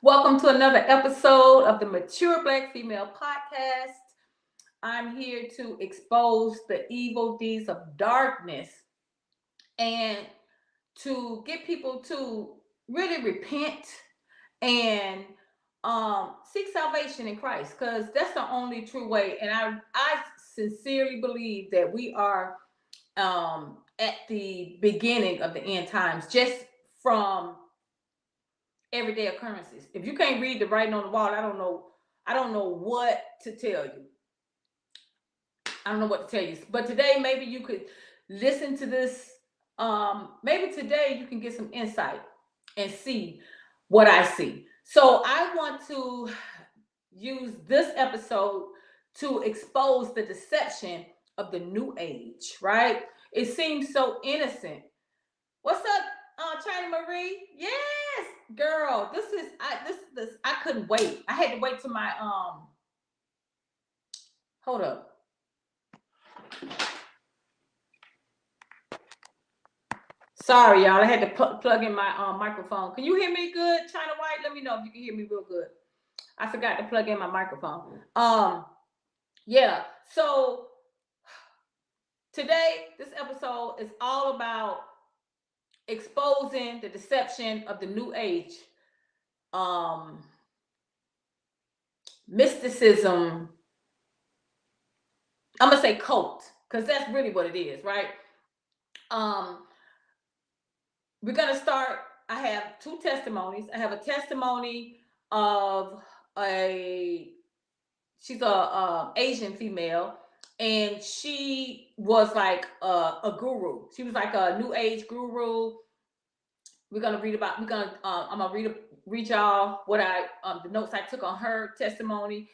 Welcome to another episode of the Mature Black Female Podcast. I'm here to expose the evil deeds of darkness and to get people to really repent and seek salvation in Christ, because that's the only true way. And I sincerely believe that we are at the beginning of the end times, just from everyday occurrences. If you can't read the writing on the wall, I don't know. I don't know what to tell you. I don't know what to tell you. But today, maybe you could listen to this. Maybe today you can get some insight and see what I see. So I want to use this episode to expose the deception of the new age. Right? It seems so innocent. What's up, China Marie? Yes, girl. This I couldn't wait. I had to wait till my hold up. Sorry, y'all. I had to plug in my microphone. Can you hear me good, China White? Let me know if you can hear me real good. I forgot to plug in my microphone. Yeah. So today, this episode is all about exposing the deception of the new age, mysticism. I'm gonna say cult, because that's really what it is, right? Um, we're gonna start. I have two testimonies. I have a testimony of a she's a Asian female, and she was like a guru. She was like a new age guru. We're gonna read about. We're gonna. I'm gonna read y'all what I the notes I took on her testimony.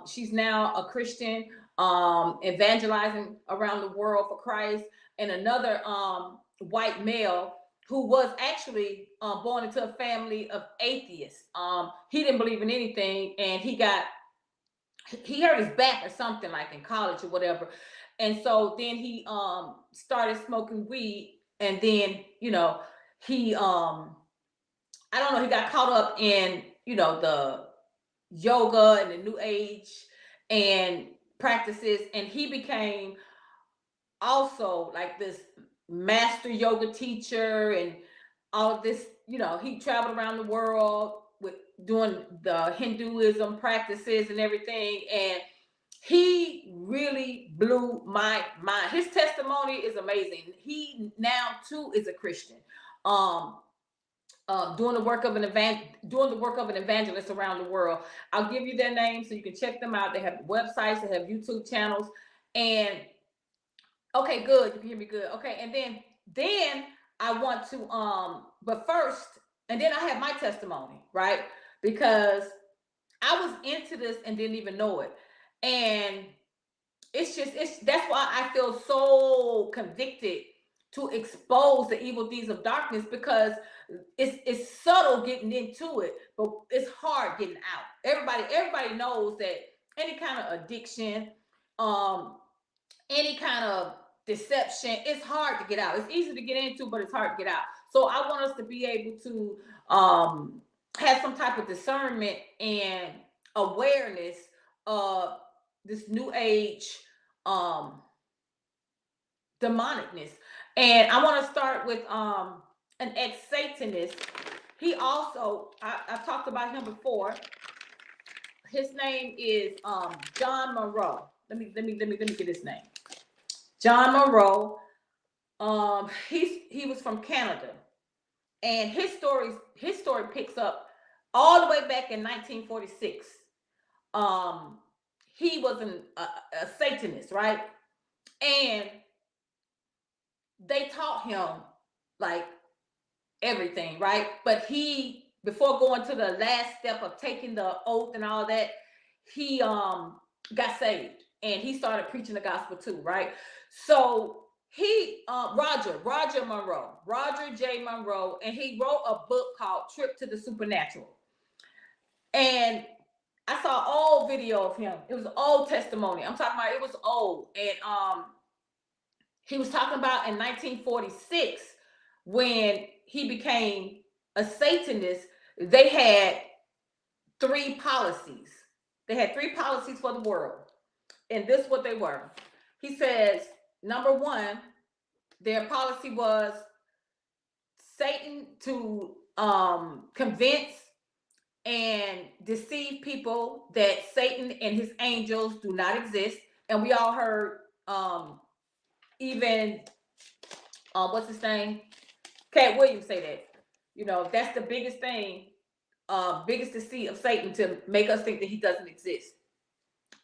She's now a Christian, evangelizing around the world for Christ, and another white male who was actually born into a family of atheists. He didn't believe in anything, and he hurt his back or something, like in college or whatever, and so then he started smoking weed, and then he I don't know, he got caught up in the yoga and the new age and practices, and he became also like this master yoga teacher and all of this. He traveled around the world with doing the Hinduism practices and everything, and he really blew my mind. His testimony is amazing. He now too is a Christian, um doing the work of an evangelist around the world. I'll give you their names so you can check them out. They have websites, they have YouTube channels, and okay, good. You can hear me good. Okay, and then I want to but first, and then I have my testimony, right? Because I was into this and didn't even know it. And it's that's why I feel so convicted to expose the evil deeds of darkness, because it's subtle getting into it, but it's hard getting out. Everybody knows that any kind of addiction, um any kind of deception, it's hard to get out. It's easy to get into, but it's hard to get out. So I want us to be able to have some type of discernment and awareness of this new age um demonicness. And I want to start with an ex-Satanist. He also, I talked about him before. His name is John Monroe. Let me get his name. John Monroe. He was from Canada, and his story picks up all the way back in 1946. Um, he was a Satanist, right? And they taught him like everything, right? But he, before going to the last step of taking the oath and all that, he got saved, and he started preaching the gospel too, right? So he Roger J. Monroe, and he wrote a book called Trip to the Supernatural. And I saw old video of him. It was old testimony. I'm talking about, it was old. And he was talking about in 1946, when he became a Satanist. They had three policies. They had three policies for the world. And this is what they were. He says, number one, their policy was Satan to convince and deceive people that Satan and his angels do not exist. And we all heard even what's his name? Cat Williams say that. You know, that's the biggest thing, biggest deceit of Satan, to make us think that he doesn't exist.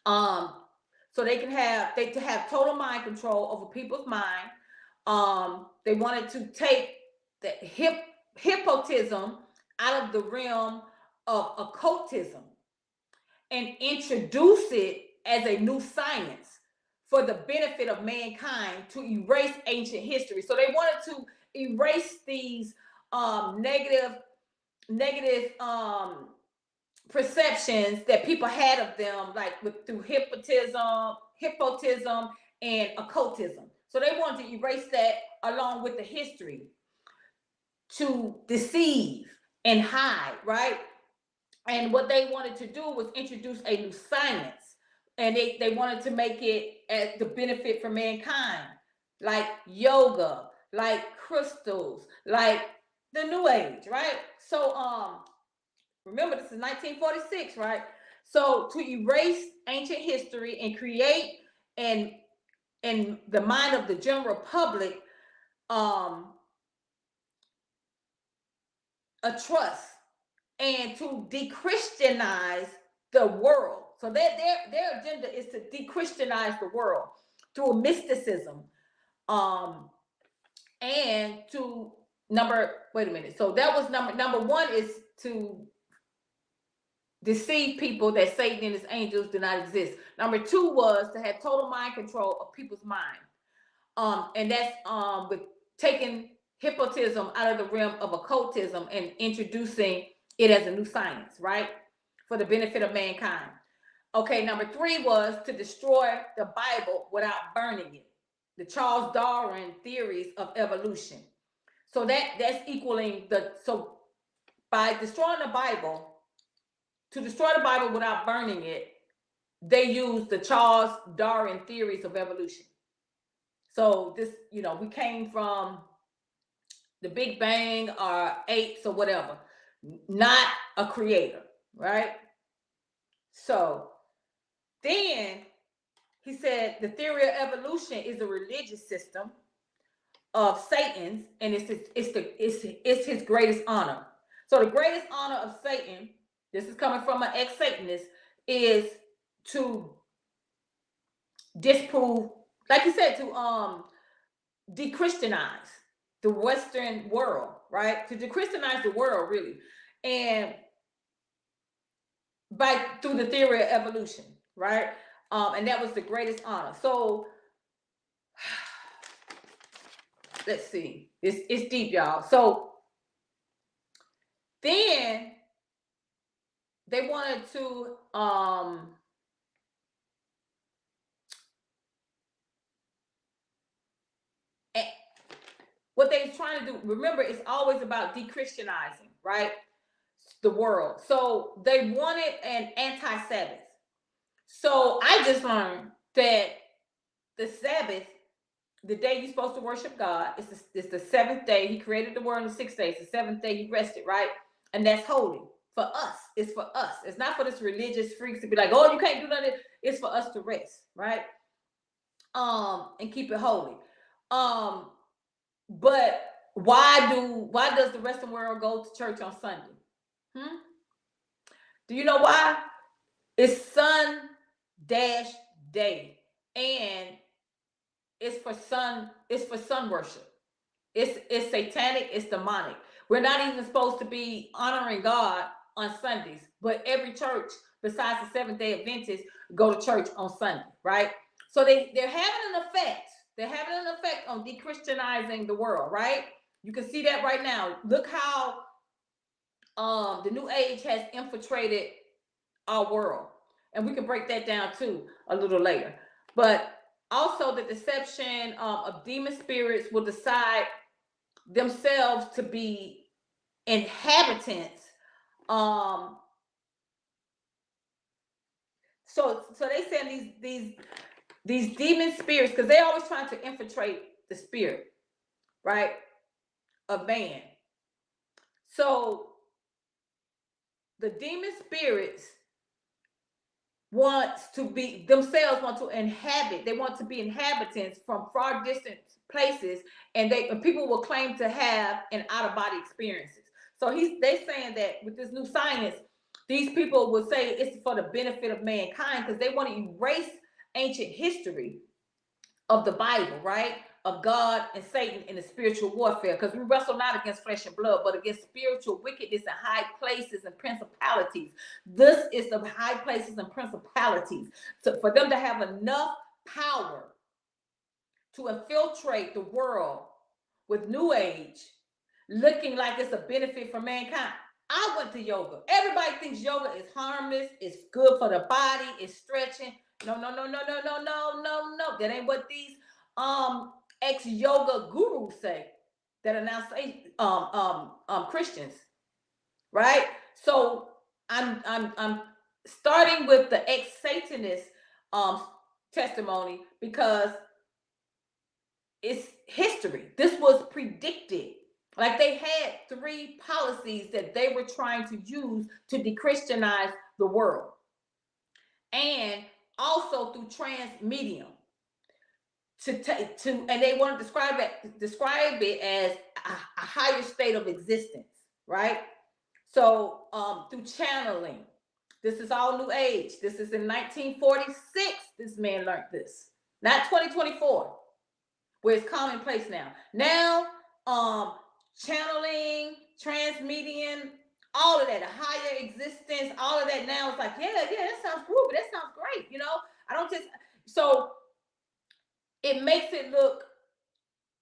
So they can have to have total mind control over people's mind. They wanted to take the hypnotism out of the realm of occultism and introduce it as a new science for the benefit of mankind, to erase ancient history. So they wanted to erase these negative perceptions that people had of them, like through hypnotism and occultism. So they wanted to erase that along with the history, to deceive and hide, right? And what they wanted to do was introduce a new science, and they wanted to make it at the benefit for mankind, like yoga, like crystals, like the new age, right? So remember, this is 1946, right? So to erase ancient history and create and in the mind of the general public a trust, and to de-Christianize the world. So their agenda is to de-Christianize the world through mysticism, and to so that was number one, is to deceive people that Satan and his angels do not exist. Number two was to have total mind control of people's mind. And that's with taking hypnotism out of the realm of occultism and introducing it as a new science, right? For the benefit of mankind. Okay, number three was to destroy the Bible without burning it. The Charles Darwin theories of evolution. So that's equaling so by destroying the Bible, to destroy the Bible without burning it, they use the Charles Darwin theories of evolution. So this, we came from the Big Bang or apes or whatever, not a creator, right? So then he said the theory of evolution is a religious system of Satan's, and it's his greatest honor. So the greatest honor of Satan, this is coming from an ex-Satanist, is to disprove, like you said, to de-Christianize the Western world, right? To de-Christianize the world, really, and through the theory of evolution, right? And that was the greatest honor. So let's see, it's deep, y'all. So then they wanted to what they're trying to do, remember, it's always about de-Christianizing, right? The world. So they wanted an anti-Sabbath. So I just learned that the Sabbath, the day you're supposed to worship God, it's the seventh day. He created the world in 6 days. The seventh day he rested, right? And that's holy for us. It's for us. It's not for this religious freaks to be like, oh, you can't do nothing. It's for us to rest, right? And keep it holy. But why does the Western world go to church on Sunday? Do you know why? It's sun day, and it's for sun worship. It's satanic, it's demonic. We're not even supposed to be honoring God on Sundays, but every church besides the Seventh-day Adventists go to church on Sunday, right? So they're having an effect. They're having an effect on de-Christianizing the world, right? You can see that right now. Look how the New Age has infiltrated our world. And we can break that down too a little later. But also the deception of demon spirits will decide themselves to be inhabitants So they saying these demon spirits, because they always trying to infiltrate the spirit, right, of man. So the demon spirits wants to be themselves, want to inhabit, they want to be inhabitants from far distant places, and people will claim to have an out-of-body experiences. So they saying that with this new science, these people will say it's for the benefit of mankind, because they want to erase ancient history of the Bible, right? Of God and Satan in the spiritual warfare, because we wrestle not against flesh and blood, but against spiritual wickedness in high places and principalities. This is the high places and principalities. So for them to have enough power to infiltrate the world with New Age, looking like it's a benefit for mankind. I went to yoga. Everybody thinks yoga is harmless, it's good for the body, it's stretching. No, no, no, no, no, no, no, no, no. That ain't what these ex-yoga gurus say that are now Christians, right? So I'm starting with the ex-Satanist testimony, because it's history. This was predicted. Like, they had 3 policies that they were trying to use to de-Christianize the world, and also through trans medium and they want to describe it as a higher state of existence, right? So through channeling, this is all New Age. This is in 1946. This man learned this, not 2024, where it's commonplace now. Now, channeling, transmedium, all of that, a higher existence, all of that now, it's like, yeah, that sounds groovy. That sounds great. I don't just, so it makes it look,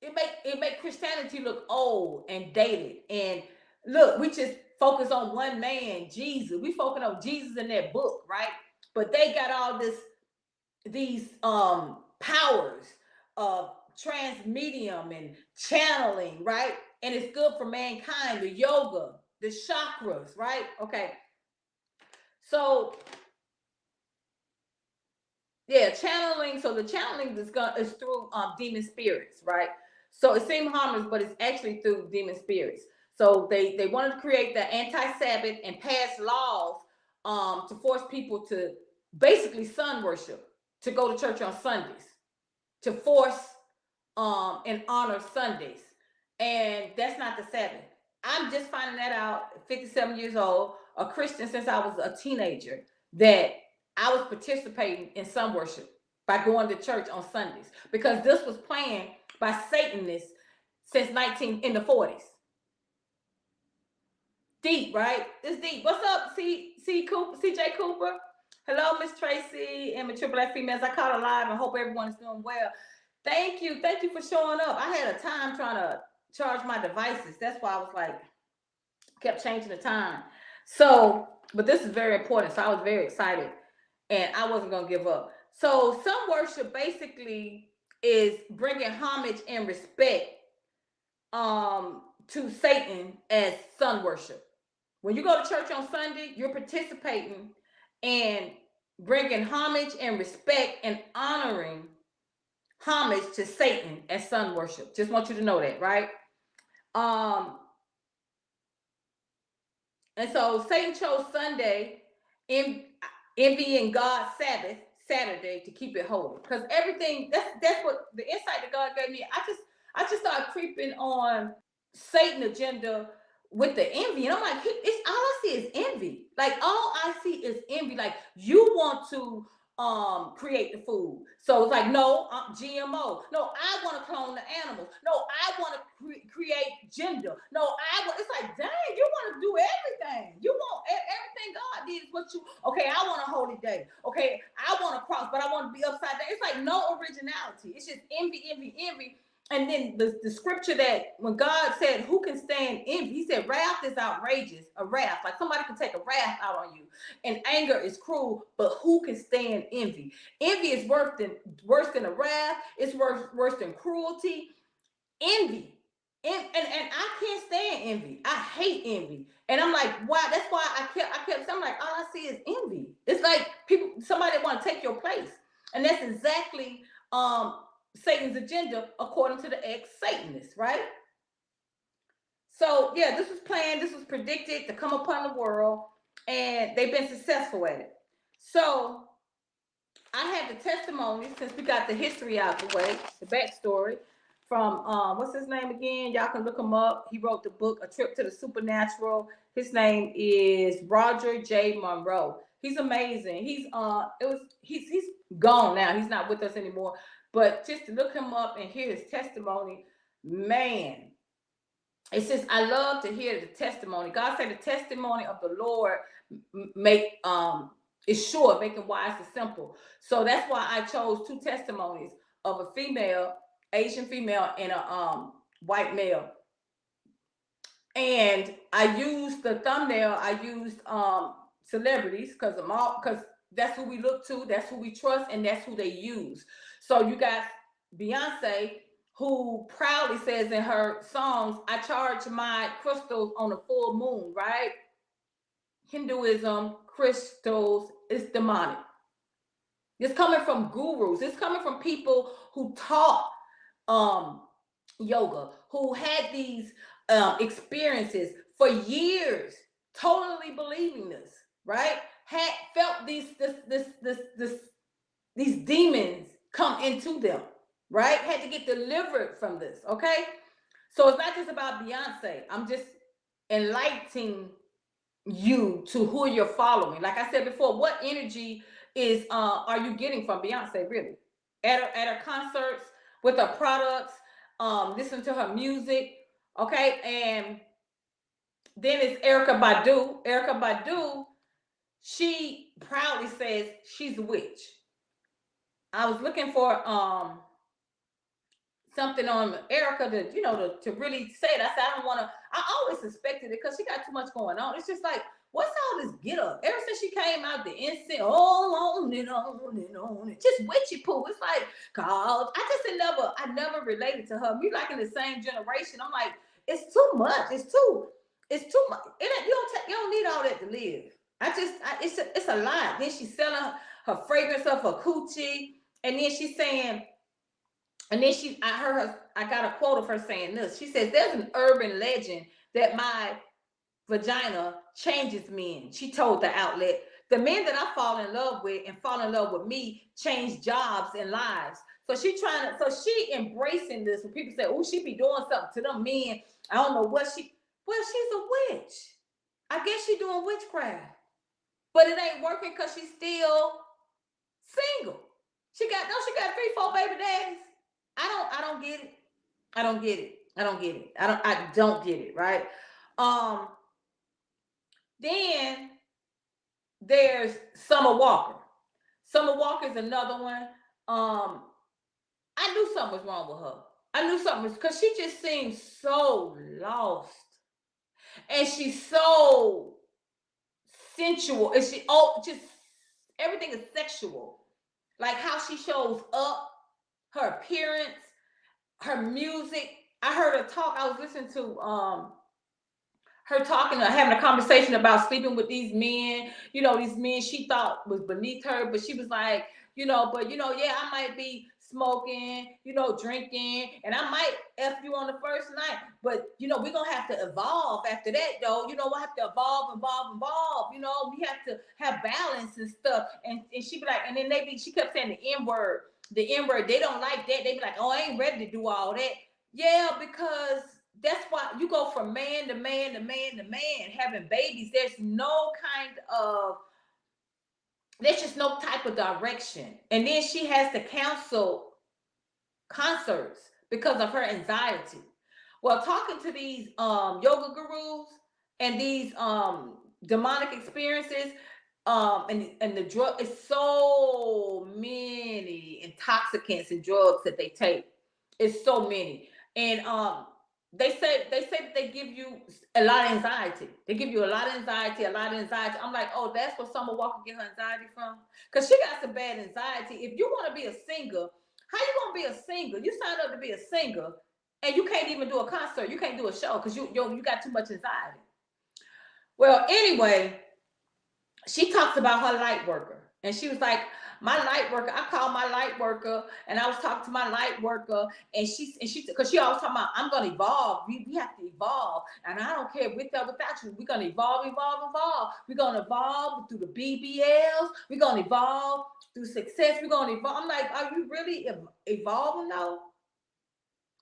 it make Christianity look old and dated. And look, we just focus on one man, Jesus. We focus on Jesus in that book, right? But they got all these powers of transmedium and channeling, right? And it's good for mankind, the yoga, the chakras, right? Okay. So yeah, channeling. So the channeling is through demon spirits, right? So it seems harmless, but it's actually through demon spirits. So they wanted to create the anti-Sabbath and pass laws to force people to basically sun worship, to go to church on Sundays, to force and honor Sundays. And that's not the Sabbath. I'm just finding that out, 57 years old, a Christian since I was a teenager, that I was participating in sun worship by going to church on Sundays, because this was planned by Satanists since in the 40s. Deep, right? It's deep. What's up, CJ Cooper? Hello, Miss Tracy and my Triple Black Females. I caught a live and hope everyone's doing well. Thank you for showing up. I had a time trying to charge my devices. That's why I was like, kept changing the time. So, but this is very important. So I was very excited, and I wasn't going to give up. So sun worship basically is bringing homage and respect to Satan as sun worship. When you go to church on Sunday, you're participating and bringing homage and respect and honoring homage to Satan as sun worship. Just want you to know that, right? And so Satan chose Sunday, envying God's Sabbath, Saturday, to keep it holy. Because everything, that's what the insight that God gave me. I just started creeping on Satan agenda with the envy. And I'm like, it's all I see is envy. Like, all I see is envy. Like, you want to create the food. So it's like, no, GMO. No, I want to clone the animals. No, I want to create gender. No, it's like, dang, you want to do everything. You want everything God did is what you, okay, I want a holy day. Okay, I want a cross, but I want to be upside down. It's like no originality. It's just envy. And then the scripture that when God said, who can stand envy? He said, wrath is outrageous. A wrath, like somebody can take a wrath out on you. And anger is cruel, but who can stand envy? Envy is worse than a wrath. It's worse than cruelty. Envy And I can't stand envy. I hate envy. And I'm like, why? That's why I kept I'm like, all I see is envy. It's like people, somebody want to take your place. And that's exactly Satan's agenda according to the ex-Satanists, right? So yeah, this was planned, this was predicted to come upon the world, and they've been successful at it. So I had the testimony since we got the history out the way, the backstory from what's his name again? Y'all can look him up. He wrote the book A Trip to the Supernatural. His name is Roger J. Monroe. He's amazing. He's gone now. He's not with us anymore. But just to look him up and hear his testimony, man, it's just I love to hear the testimony. God said the testimony of the Lord make is sure, making wise the simple. So that's why I chose two testimonies of a female, Asian female, and a white male. And I used the thumbnail. I used celebrities because that's who we look to, that's who we trust, and that's who they use. So you got Beyonce, who proudly says in her songs, I charge my crystals on a full moon, right? Hinduism, crystals, is demonic. It's coming from gurus. It's coming from people who taught um, yoga, who had these experiences for years, totally believing this, right? Had felt these demons come into them, right? Had to get delivered from this, okay? So it's not just about Beyonce. I'm just enlightening you to who you're following. Like I said before, what energy is are you getting from Beyonce really? At her concerts, with her products, listen to her music, okay? And then it's Erica Badu. Erica Badu, she proudly says she's a witch. I was looking for something on Erica to, to really say it. I said, I don't want to, I always suspected it because she got too much going on. It's just like, what's all this get up? Ever since she came out, the incense, on and on and on, just witchy poo. It's like, God, I never related to her. We like in the same generation. I'm like, it's too much. It's too much. You don't need all that to live. It's a lot. Then she's selling her fragrance of her coochie, and then she's saying, I heard her, I got a quote of her saying this. She says, there's an urban legend that my vagina changes men. She told the outlet, the men that I fall in love with and fall in love with me change jobs and lives. So she embracing this. When people say, oh, she be doing something to them men, I don't know well, she's a witch. I guess she's doing witchcraft. But it ain't working because she's still single. She got 3-4 baby daddies. I don't get it. I don't get it. I don't get it. I don't get it, right? Then there's Summer Walker. Summer Walker is another one. I knew something was wrong with her. I knew something was because she just seems so lost. And she's so sensual. And just everything is sexual. Like how she shows up, her appearance, her music. I heard her talk. I was listening to her talking, having a conversation about sleeping with these men. These men she thought was beneath her, but she was like, yeah, I might be smoking, drinking, and I might F you on the first night, but we're gonna have to evolve after that though. We'll have to evolve. We have to have balance and stuff. And she be like, and then she kept saying the N-word. The N-word, they don't like that. They be like, oh, I ain't ready to do all that. Yeah, because that's why you go from man to man to man to man having babies. There's just no type of direction. And then she has to cancel concerts because of her anxiety. Well, talking to these yoga gurus and these demonic experiences, and the drug, is so many intoxicants and drugs that they take. It's so many. And they say that they give you a lot of anxiety. They give you a lot of anxiety. I'm like, oh, that's where Summer Walker get her anxiety from? Because she got some bad anxiety. If you want to be a singer, how you want to be a singer? You signed up to be a singer, And you can't even do a concert. You can't do a show because you got too much anxiety. Well, anyway, she talks about her light worker. And she was like, my light worker, I called my light worker and I was talking to my light worker because she always talking about, I'm going to evolve. We have to evolve. And I don't care with or without you. We're going to evolve. We're going to evolve through the BBLs. We're going to evolve through success. We're going to evolve. I'm like, are you really evolving though?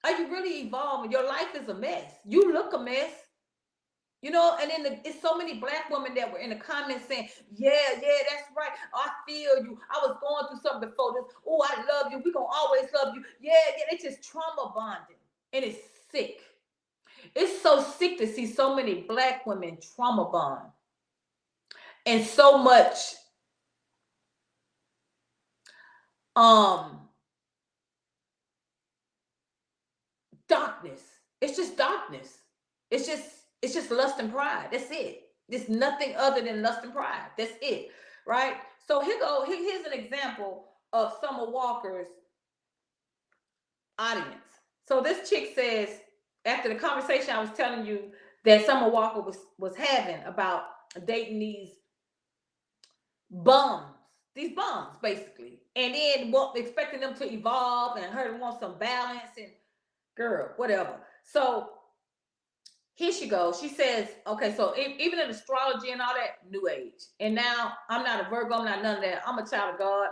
Are you really evolving? Your life is a mess. You look a mess. You know, and then it's so many black women that were in the comments saying, yeah, that's right. I feel you. I was going through something before this. Oh, I love you. We're going to always love you. Yeah, they just trauma bonding. And it's sick. It's so sick to see so many black women trauma bond. And so much darkness. It's just darkness. It's just lust and pride. That's it. It's nothing other than lust and pride. That's it. Right? So here's an example of Summer Walker's audience. So this chick says, after the conversation I was telling you that Summer Walker was having about dating these bums basically, and then expecting them to evolve and her to want some balance and girl, whatever. So here she goes. She says, okay, so even in astrology and all that, new age. And now I'm not a Virgo. I'm not none of that. I'm a child of God.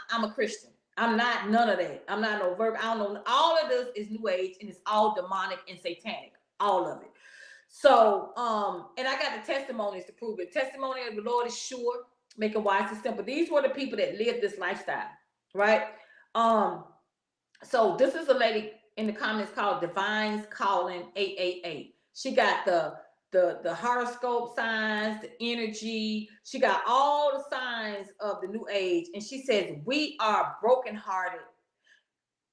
I'm a Christian. I'm not none of that. I'm not no Virgo. I don't know. All of this is new age and it's all demonic and satanic. All of it. So, and I got the testimonies to prove it. Testimony of the Lord is sure, making wise and simple. These were the people that lived this lifestyle, right? So this is a lady in the comments called Divine's Calling 888. She got the horoscope signs, the energy. She got all the signs of the new age. And she says, we are brokenhearted.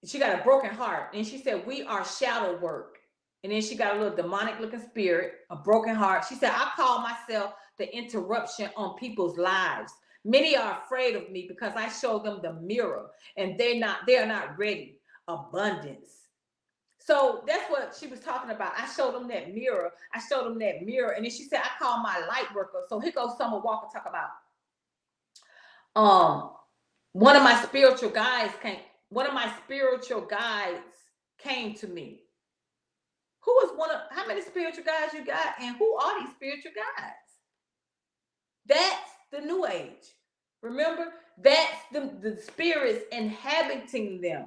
She got a broken heart. And she said, we are shadow work. And then she got a little demonic looking spirit, a broken heart. She said, I call myself the interruption on people's lives. Many are afraid of me because I show them the mirror and they are not ready. Abundance. So that's what she was talking about. I showed them that mirror. And then she said, I call my light worker. So here goes Summer Walker talk about one of my spiritual guides came to me. How many spiritual guides you got, and who are these spiritual guides? That's the new age. Remember, that's the spirits inhabiting them.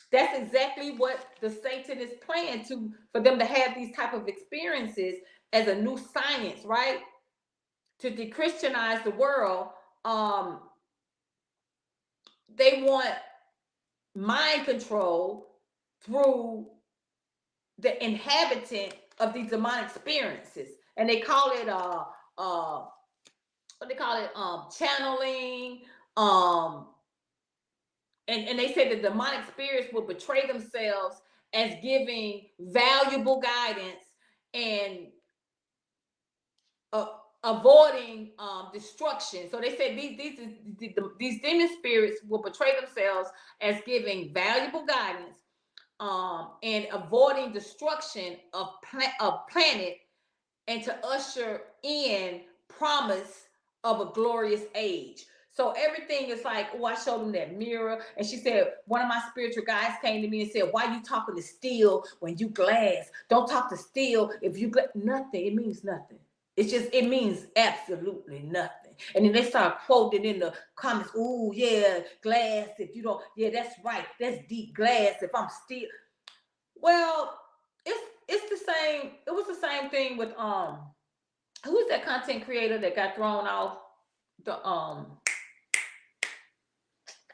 That's exactly what the Satan is playing for them to have these type of experiences as a new science, right? To de-Christianize the world. They want mind control through the inhabitant of these demonic experiences, and they call it channeling. And they say the demonic spirits will betray themselves as giving valuable guidance and avoiding destruction. So they said these demon spirits will betray themselves as giving valuable guidance and avoiding destruction of planet, and to usher in promise of a glorious age. So everything is like, oh, I showed them that mirror. And she said, one of my spiritual guys came to me and said, why you talking to steel when you glass? Don't talk to steel if you nothing. It means nothing. It means absolutely nothing. And then they start quoting in the comments, oh, yeah, glass. If you don't, yeah, that's right. That's deep glass. If I'm steel. Well, it's the same. It was the same thing with who is that content creator that got thrown off the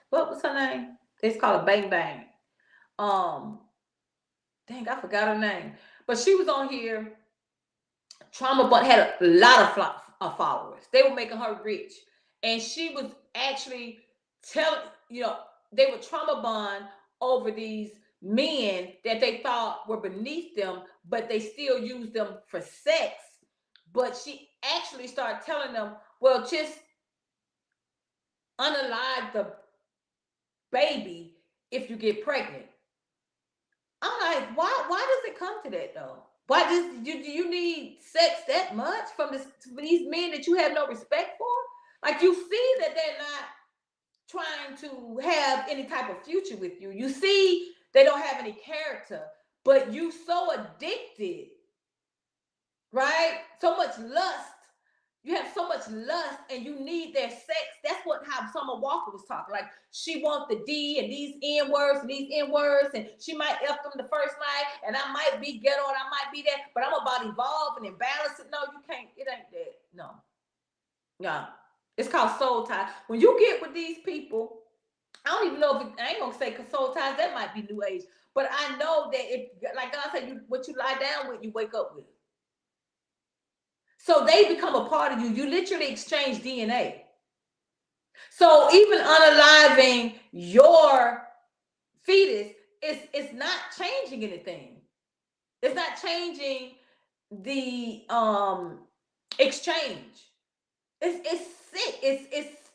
what was her name? It's called Bang Bang. Dang, I forgot her name. But she was on here. Trauma Bond had a lot of followers. They were making her rich. And she was actually telling, they were trauma bond over these men that they thought were beneath them, but they still used them for sex. But she actually started telling them, well, just unalive the baby if you get pregnant. I'm like, why does it come to that though? Why do you need sex that much from these men that you have no respect for? Like, you see that they're not trying to have any type of future with you. You see they don't have any character, but you so addicted, right? So much lust. You have so much lust and you need their sex. That's how Summer Walker was talking. Like, she wants the D and these N words and these N words, and she might F them the first night, and I might be ghetto and I might be that, but I'm about evolving and balancing. No, you can't. It ain't that. No. No. It's called soul tie. When you get with these people, I don't even know I ain't gonna say soul ties, that might be new age. But I know that if, like God said, what you lie down with, you wake up with. So they become a part of you. You literally exchange DNA. So even unaliving your fetus is not changing anything. It's not changing the exchange. It's sick.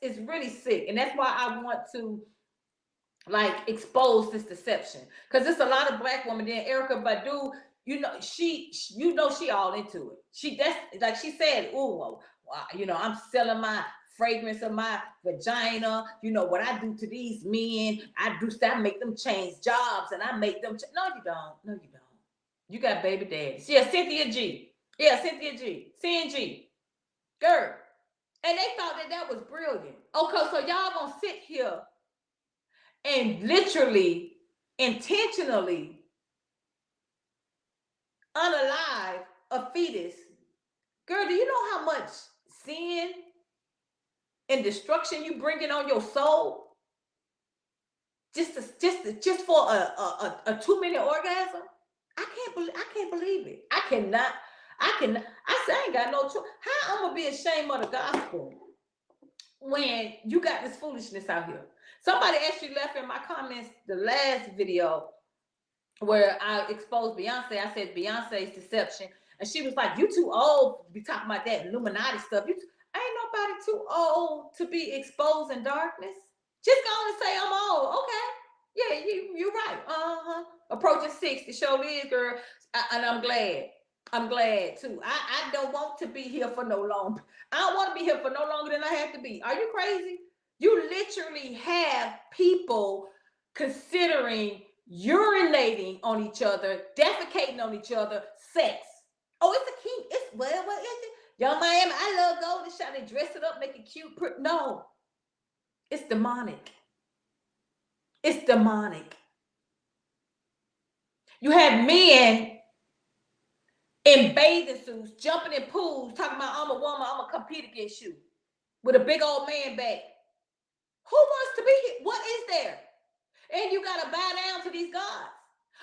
It's really sick. And that's why I want to like expose this deception. Because there's a lot of black women. Then Erykah Badu, she all into it. That's like she said, oh, wow, I'm selling my fragrance of my vagina. What I do to these men, I make them change jobs, and I make them no, you don't. You got baby daddies. Yeah, Cynthia G. CNG. Girl. And they thought that was brilliant. Okay, so y'all gonna sit here and literally, intentionally unalive a fetus. Girl, do you know how much sin and destruction you bringing on your soul? Just for a 2-minute orgasm? I can't believe it. I cannot. I say I ain't got no choice. How I'm gonna be ashamed of the gospel when you got this foolishness out here? Somebody actually left in my comments the last video where I exposed Beyonce. I said Beyonce's deception, and she was like, "You too old to be talking about that Illuminati stuff. Ain't nobody too old to be exposed in darkness. Just go on and say I'm old, okay? Yeah, you're right. Approaching 60, show is, girl, and I'm glad. I'm glad too. I don't want to be here for no long. I don't want to be here for no longer than I have to be. Are you crazy? You literally have people considering urinating on each other, defecating on each other, sex. Oh, it's a kink. What is it? Young Miami, I love Golden Shot. They dress it up, make it cute. No, it's demonic. It's demonic. You have men in bathing suits, jumping in pools, talking about I'm a woman, I'm gonna compete against you, with a big old man back. Who wants to be here? What is there? And you gotta bow down to these gods.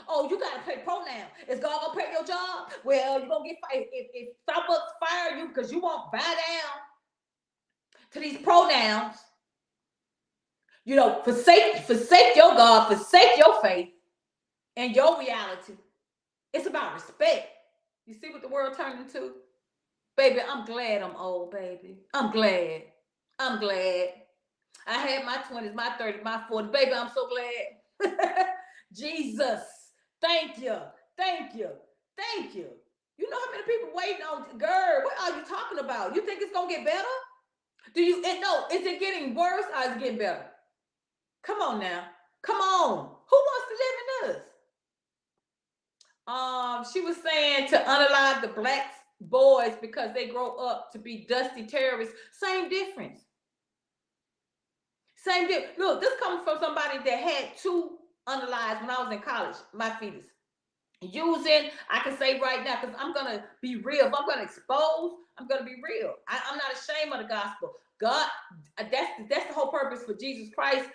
Oh, you gotta pay pronoun. Is God gonna pay your job? Well, you're gonna get fired. If Starbucks fire you because you won't bow down to these pronouns, forsake your God, forsake your faith and your reality. It's about respect. You see what the world turned into? Baby, I'm glad I'm old, baby. I'm glad. I had my 20s, my 30s, my 40s. Baby, I'm so glad. Jesus. Thank you. You know how many people waiting on, girl, what are you talking about? You think it's going to get better? Is it getting worse or is it getting better? Come on now. Come on. Who wants to live in this? She was saying to unalive the black boys because they grow up to be dusty terrorists. Same difference. Look, this comes from somebody that had 2 unalives when I was in college, my fetus. I can say right now, because I'm going to be real. If I'm going to expose, I'm going to be real. I'm not ashamed of the gospel. God, that's the whole purpose for Jesus Christ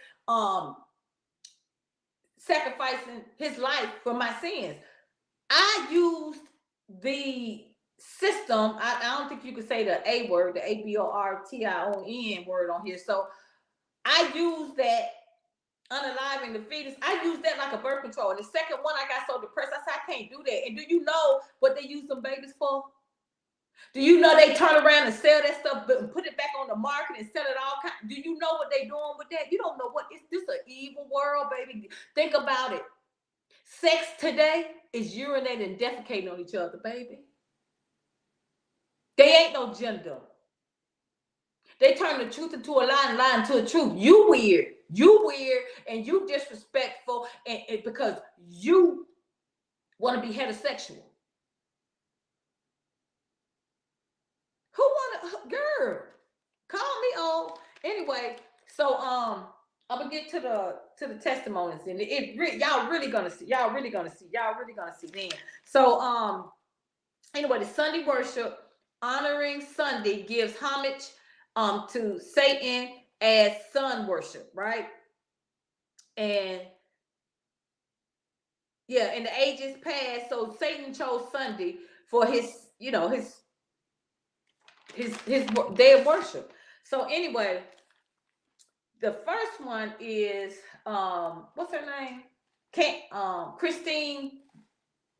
sacrificing his life for my sins. I used the system. I don't think you could say the A word, the ABORTION word on here. So I used that unaliving the fetus. I used that like a birth control. And the second one, I got so depressed, I said, I can't do that. And do you know what they use them babies for? Do you know they turn around and sell that stuff and put it back on the market and sell it all kinds? Do you know what they're doing with that? You don't know what. This an evil world, baby. Think about it. Sex today is urinating and defecating on each other, baby. They ain't no gender. They turn the truth into a lie and lie into a truth. You weird, and you disrespectful, and because you want to be heterosexual. Who want to, girl? Call me old. Anyway, so I'm gonna get to the testimonies, and y'all really gonna see. Y'all really gonna see. Y'all really gonna see then. So anyway, the Sunday worship honoring Sunday gives homage to Satan as sun worship, right? And yeah, in the ages past, so Satan chose Sunday for his, his day of worship. So anyway, the first one is what's her name? Christine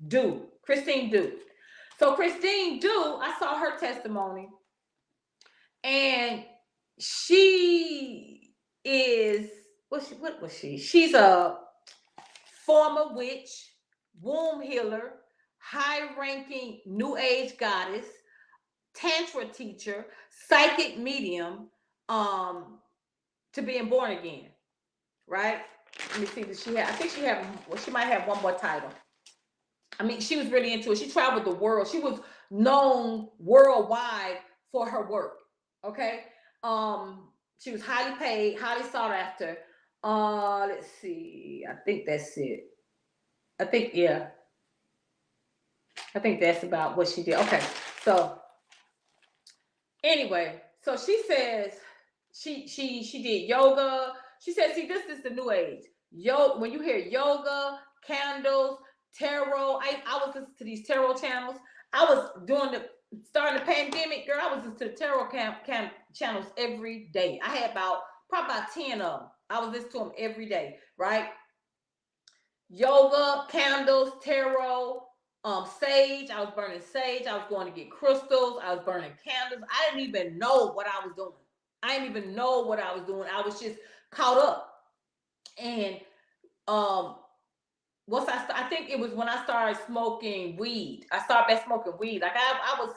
Du. Christine Du. So Christine Du, I saw her testimony, and she is what was she? She's a former witch, womb healer, high-ranking New Age goddess, tantra teacher, psychic medium, to being born again, right? Let me see. Does she have? I think she have. Well, she might have one more title. I mean, she was really into it. She traveled the world. She was known worldwide for her work. Okay. She was highly paid, highly sought after. Let's see. I think that's it. I think, yeah. I think that's about what she did. Okay. So anyway, so she says she did yoga. She said, see, this is the new age. When you hear yoga, candles, tarot, I was listening to these tarot channels. I was starting the pandemic, girl. I was listening to the tarot channels every day. I had probably about 10 of them. I was listening to them every day, right? Yoga, candles, tarot, sage. I was burning sage. I was going to get crystals. I was burning candles. I didn't even know what I was doing. I was just caught up. And I think it was when I started smoking weed. I started back smoking weed. Like I was,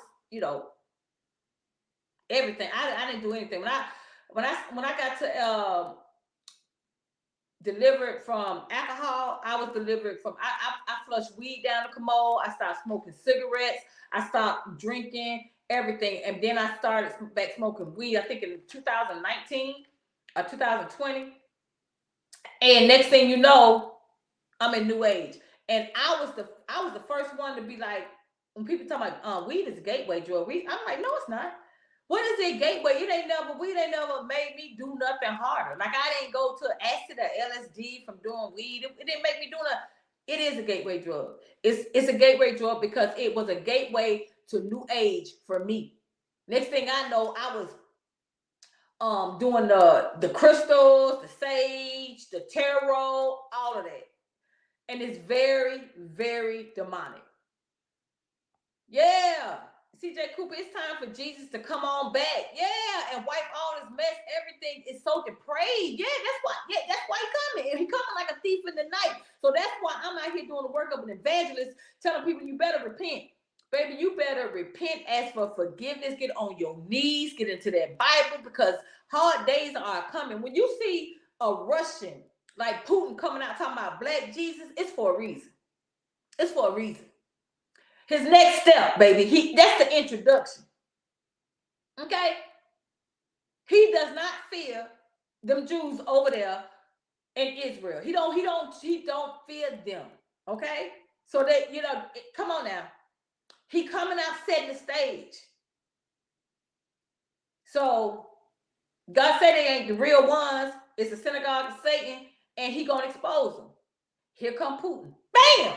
everything. I didn't do anything. When I got to delivered from alcohol, I was delivered from I flushed weed down the commode. I started smoking cigarettes. I stopped drinking, everything. And then I started back smoking weed, I think in 2019 or 2020. And next thing you know, I'm in New Age. And I was the first one to be like, when people talk about weed is a gateway drug, I'm like, no, it's not. What is it gateway? Weed ain't never made me do nothing harder. Like I didn't go to acid or LSD from doing weed. It didn't make me do nothing. It is a gateway drug. It's a gateway drug because it was a gateway to New Age for me. Next thing I know, I was doing the crystals, the sage, the tarot, all of that. And it's very, very demonic. Yeah. CJ Cooper, it's time for Jesus to come on back. Yeah, and wipe all this mess. Everything is so depraved. Yeah, that's why he coming. He coming like a thief in the night. So that's why I'm out here doing the work of an evangelist, telling people you better repent. Baby, you better repent, ask for forgiveness, get on your knees, get into that Bible, because hard days are coming. When you see a Russian like Putin coming out talking about black Jesus, it's for a reason. It's for a reason. His next step, baby, that's the introduction. Okay? He does not fear them Jews over there in Israel. He don't fear them. Okay? So that, come on now. He coming out setting the stage. So God said they ain't the real ones. It's the synagogue of Satan, and he gonna expose them. Here come Putin. Bam!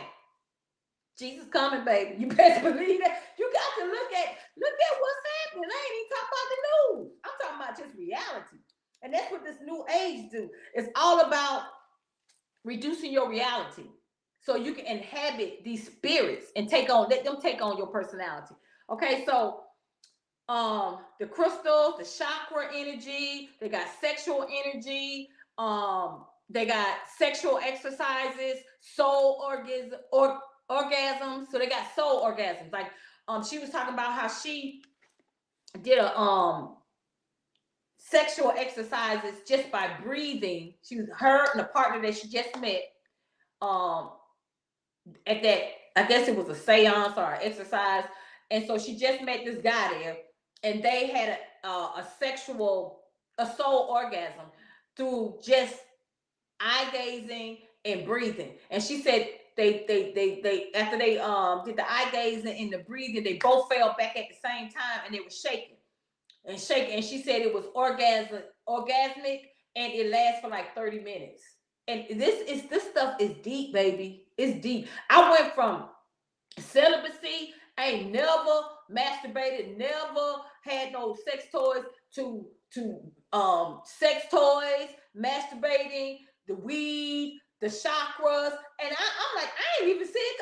Jesus coming, baby. You better believe that. You got to look at what's happening. I ain't even talking about the news. I'm talking about just reality. And that's what this new age do. It's all about reducing your reality so you can inhabit these spirits and let them take on your personality. Okay, so the crystals, the chakra energy, they got sexual energy, They got sexual exercises, soul orgasms. So they got soul orgasms. Like she was talking about how she did a sexual exercises just by breathing. She was her and a partner that she just met um at that, I guess it was a seance or an exercise. And so she just met this guy there, and they had a soul orgasm through just eye gazing and breathing. And she said they after they did the eye gazing and the breathing, they both fell back at the same time, and they were shaking and shaking. And she said it was orgasmic, and it lasts for like 30 minutes. And this stuff is deep, baby. It's deep. I went from celibacy, I ain't never masturbated, never had no sex toys, to sex toys, masturbating, the weed, the chakras. And I'm like, I ain't even see it.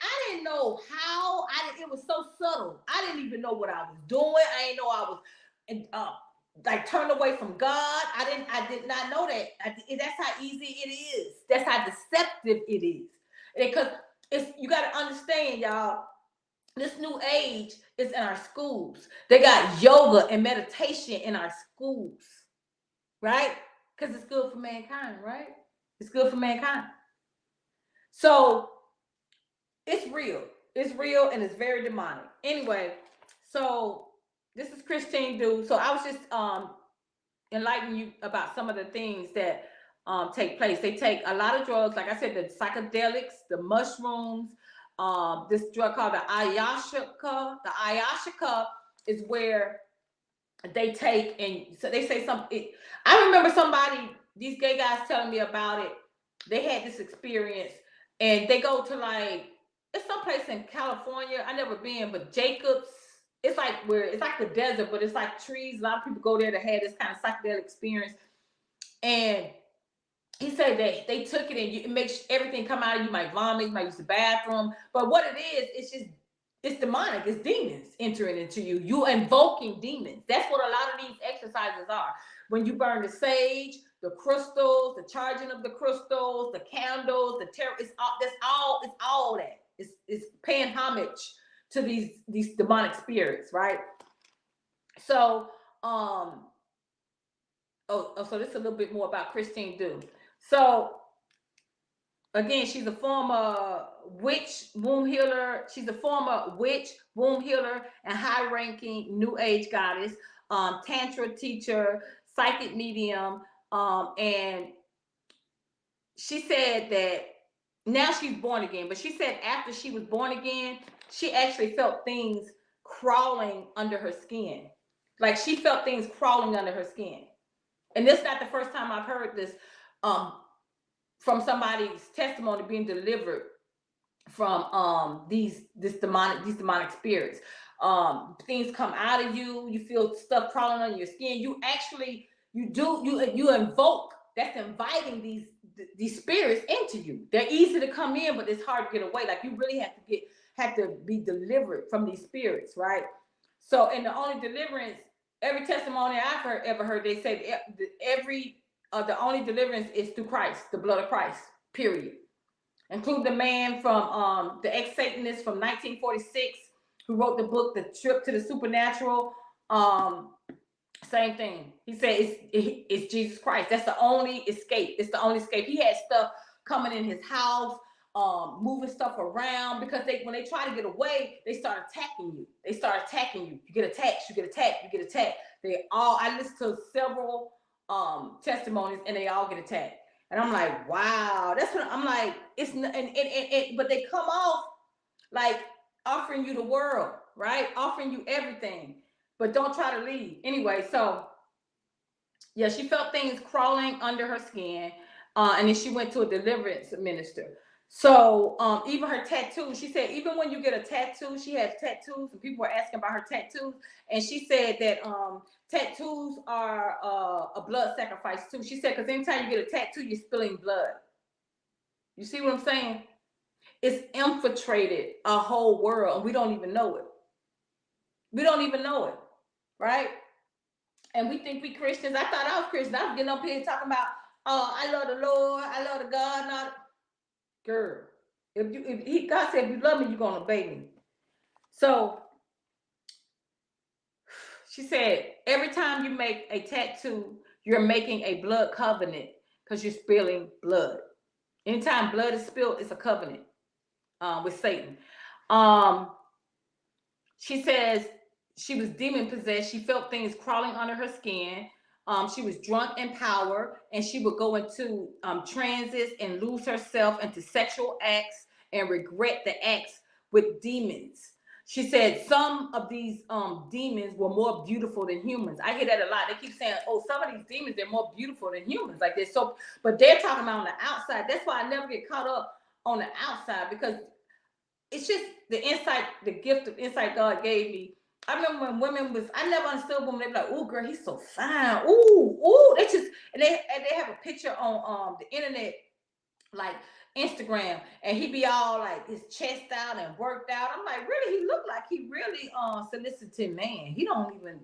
I didn't know how. It was so subtle. I didn't even know what I was doing. I didn't know I was like turned away from God. I did not know that. That's how easy it is. That's how deceptive it is. Because you got to understand, y'all. This new age is in our schools. They got yoga and meditation in our schools, right? Because it's good for mankind, right? It's good for mankind. So it's real. It's real, and it's very demonic. Anyway, so this is Christine Du. So I was just enlightening you about some of the things that take place. They take a lot of drugs, like I said, the psychedelics, the mushrooms, this drug called the ayahuasca. The ayahuasca is where they take, and so they say something. I remember these gay guys telling me about it. They had this experience, and they go to like, it's someplace in California. I never been, but Jacobs. It's like the desert, but it's like trees. A lot of people go there to have this kind of psychedelic experience. And he said that they took it, and it makes everything come out of you. You might vomit, you might use the bathroom. But what it is, it's demonic. It's demons entering into you. You invoking demons. That's what a lot of these exercises are. When you burn the sage, the crystals, the charging of the crystals, the candles, the tarot, it's all that. It's paying homage to these demonic spirits, right? So so this is a little bit more about Christine Du. So again, she's a former witch, womb healer. She's a former witch, womb healer, and high-ranking New Age goddess, tantra teacher, psychic medium, and she said that now she's born again. But she said after she was born again, she actually felt things crawling under her skin. Like she felt things crawling under her skin. And this is not the first time I've heard this from somebody's testimony being delivered from these demonic spirits. Things come out of you. You feel stuff crawling on your skin. You invoke. That's inviting these spirits into you. They're easy to come in, but it's hard to get away. Like you really have to be delivered from these spirits, right? So, and the only deliverance, every testimony I've ever heard, they say the only deliverance is through Christ, the blood of Christ. Period. Include the man from the ex-Satanist from 1946 who wrote the book The Trip to the Supernatural. Same thing. He said it's Jesus Christ. That's the only escape. It's the only escape. He had stuff coming in his house, moving stuff around, because when they try to get away, they start attacking you. You get attacked. I listened to several testimonies, and they all get attacked. And I'm like, wow, that's what I'm like. But they come off like offering you the world, right? Offering you everything, but don't try to leave. Anyway, so yeah, she felt things crawling under her skin, and then she went to a deliverance minister. So even her tattoos, she said, even when you get a tattoo, she has tattoos, and people were asking about her tattoos, and she said that tattoos are a blood sacrifice too. She said, because anytime you get a tattoo, you're spilling blood. You see what I'm saying? It's infiltrated a whole world, and we don't even know it. Right? And we think we Christians. I thought I was Christian. I was getting up here talking about I love the Lord, I love the God, not girl. God said, if you love me, you're gonna obey me. So she said, every time you make a tattoo, you're making a blood covenant because you're spilling blood. Anytime blood is spilled, it's a covenant with Satan. Um, she says she was demon possessed. She felt things crawling under her skin. She was drunk in power, and she would go into transits and lose herself into sexual acts and regret the acts with demons. She said some of these demons were more beautiful than humans. I hear that a lot. They keep saying, "Oh, some of these demons they're more beautiful than humans." Like this, so but they're talking about on the outside. That's why I never get caught up on the outside because it's just the insight, the gift of insight God gave me. I remember when women was, I never understood women. They be like, "Ooh, girl, he's so fine. Ooh, ooh." They just and they have a picture on the internet, like Instagram, and he be all like his chest out and worked out. I'm like, really? He looked like he really solicited man. He don't even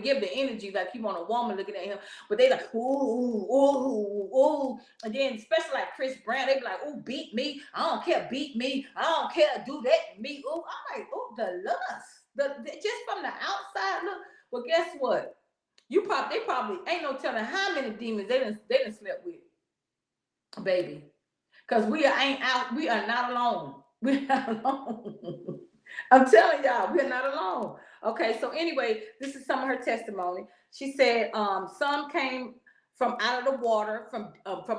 give the energy like he want a woman looking at him. But they like, ooh, ooh, ooh, ooh. And then especially like Chris Brown, they be like, ooh, beat me. I don't care, beat me. I don't care, do that to me. Ooh, I'm like, ooh, the lust. The just from the outside look. Well, guess what? They probably ain't no telling how many demons they done slept with, baby. Because we ain't out, we are not alone. We're not alone. I'm telling y'all, we're not alone. Okay, so anyway, this is some of her testimony. She said, some came from out of the water, from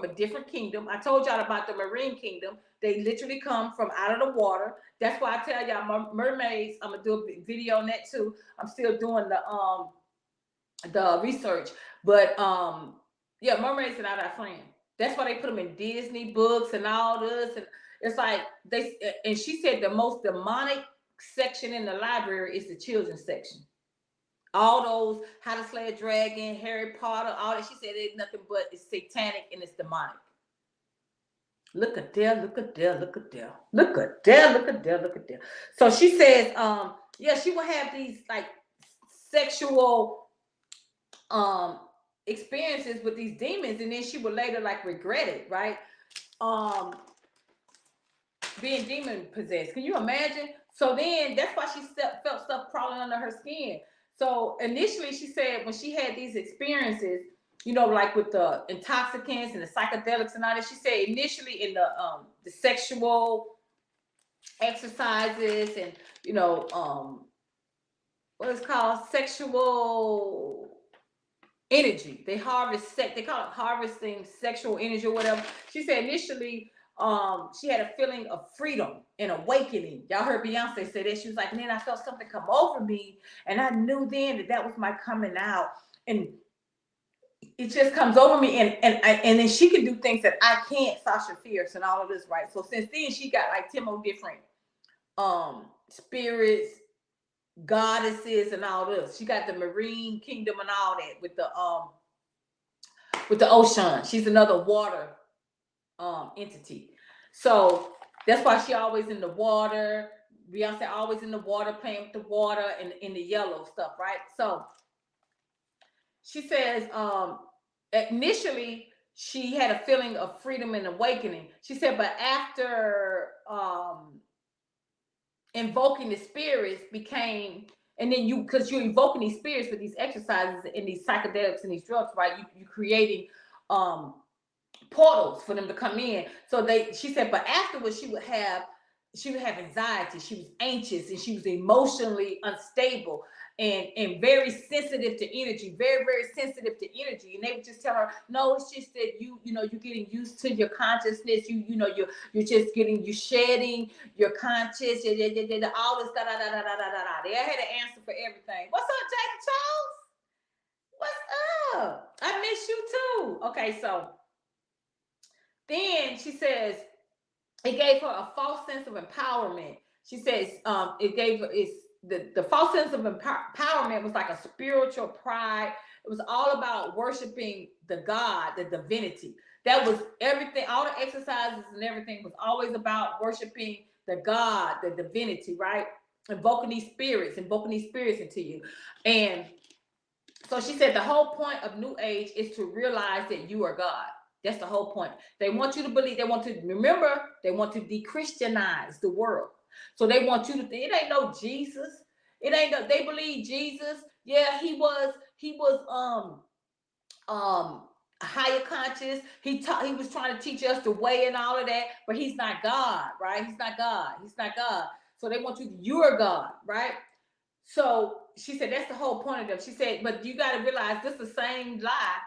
a different kingdom. I told y'all about the marine kingdom. They literally come from out of the water. That's why I tell y'all, mermaids. I'm gonna do a video on that too. I'm still doing the research, but yeah, mermaids are not our friend. That's why they put them in Disney books and all this, and it's like they. And she said the most demonic section in the library is the children's section. All those How to Slay a Dragon, Harry Potter, all that. She said it's nothing but it's satanic and it's demonic. Look at there, look at there, look at there, look at there, look at there, look at there. So she says, yeah, she will have these like sexual um experiences with these demons, and then she would later like regret it, right? um Being demon possessed, can you imagine? So then that's why she felt stuff crawling under her skin. So initially she said when she had these experiences, like with the intoxicants and the psychedelics and all that, she said initially in the sexual exercises and what is called sexual energy. They harvest sex. They call it harvesting sexual energy or whatever. She said initially, she had a feeling of freedom and awakening. Y'all heard Beyonce say that. She was like, and then I felt something come over me, and I knew then that was my coming out, and it just comes over me, and then she can do things that I can't. Sasha Fierce and all of this, right? So since then, she got like 10 more different spirits, goddesses, and all this. She got the marine kingdom and all that with the ocean. She's another water entity. So that's why she always in the water. Beyonce always in the water, playing with the water and in the yellow stuff, right? So she says, initially she had a feeling of freedom and awakening. She said, but after invoking the spirits became, and then because you're invoking these spirits with these exercises and these psychedelics and these drugs, right? You creating portals for them to come in. So she said, but afterwards she would have anxiety. She was anxious and she was emotionally unstable and very sensitive to energy, very, very sensitive to energy. And they would just tell her, no, it's just that you're getting used to your consciousness. You're just you shedding your conscious, all this, da, da, da, da, da, da, da. They had an answer for everything. What's up, Jackie Charles? What's up? I miss you too. Okay, so then she says it gave her a false sense of empowerment. She says it gave her the false sense of empowerment was like a spiritual pride. It was all about worshiping the God, the divinity. That was everything. All the exercises and everything was always about worshiping the God, the divinity, right? Invoking these spirits into you. And so she said the whole point of New Age is to realize that you are God. That's the whole point. They want you to believe. They want to remember. They want to de-Christianize the world. So they want you to think it ain't no Jesus. It ain't no. They believe Jesus. Yeah, he was higher conscious. He was trying to teach us the way and all of that, but he's not God, right? He's not God. He's not God. So they want you're God, right? So she said that's the whole point of them. She said, but you got to realize this is the same lie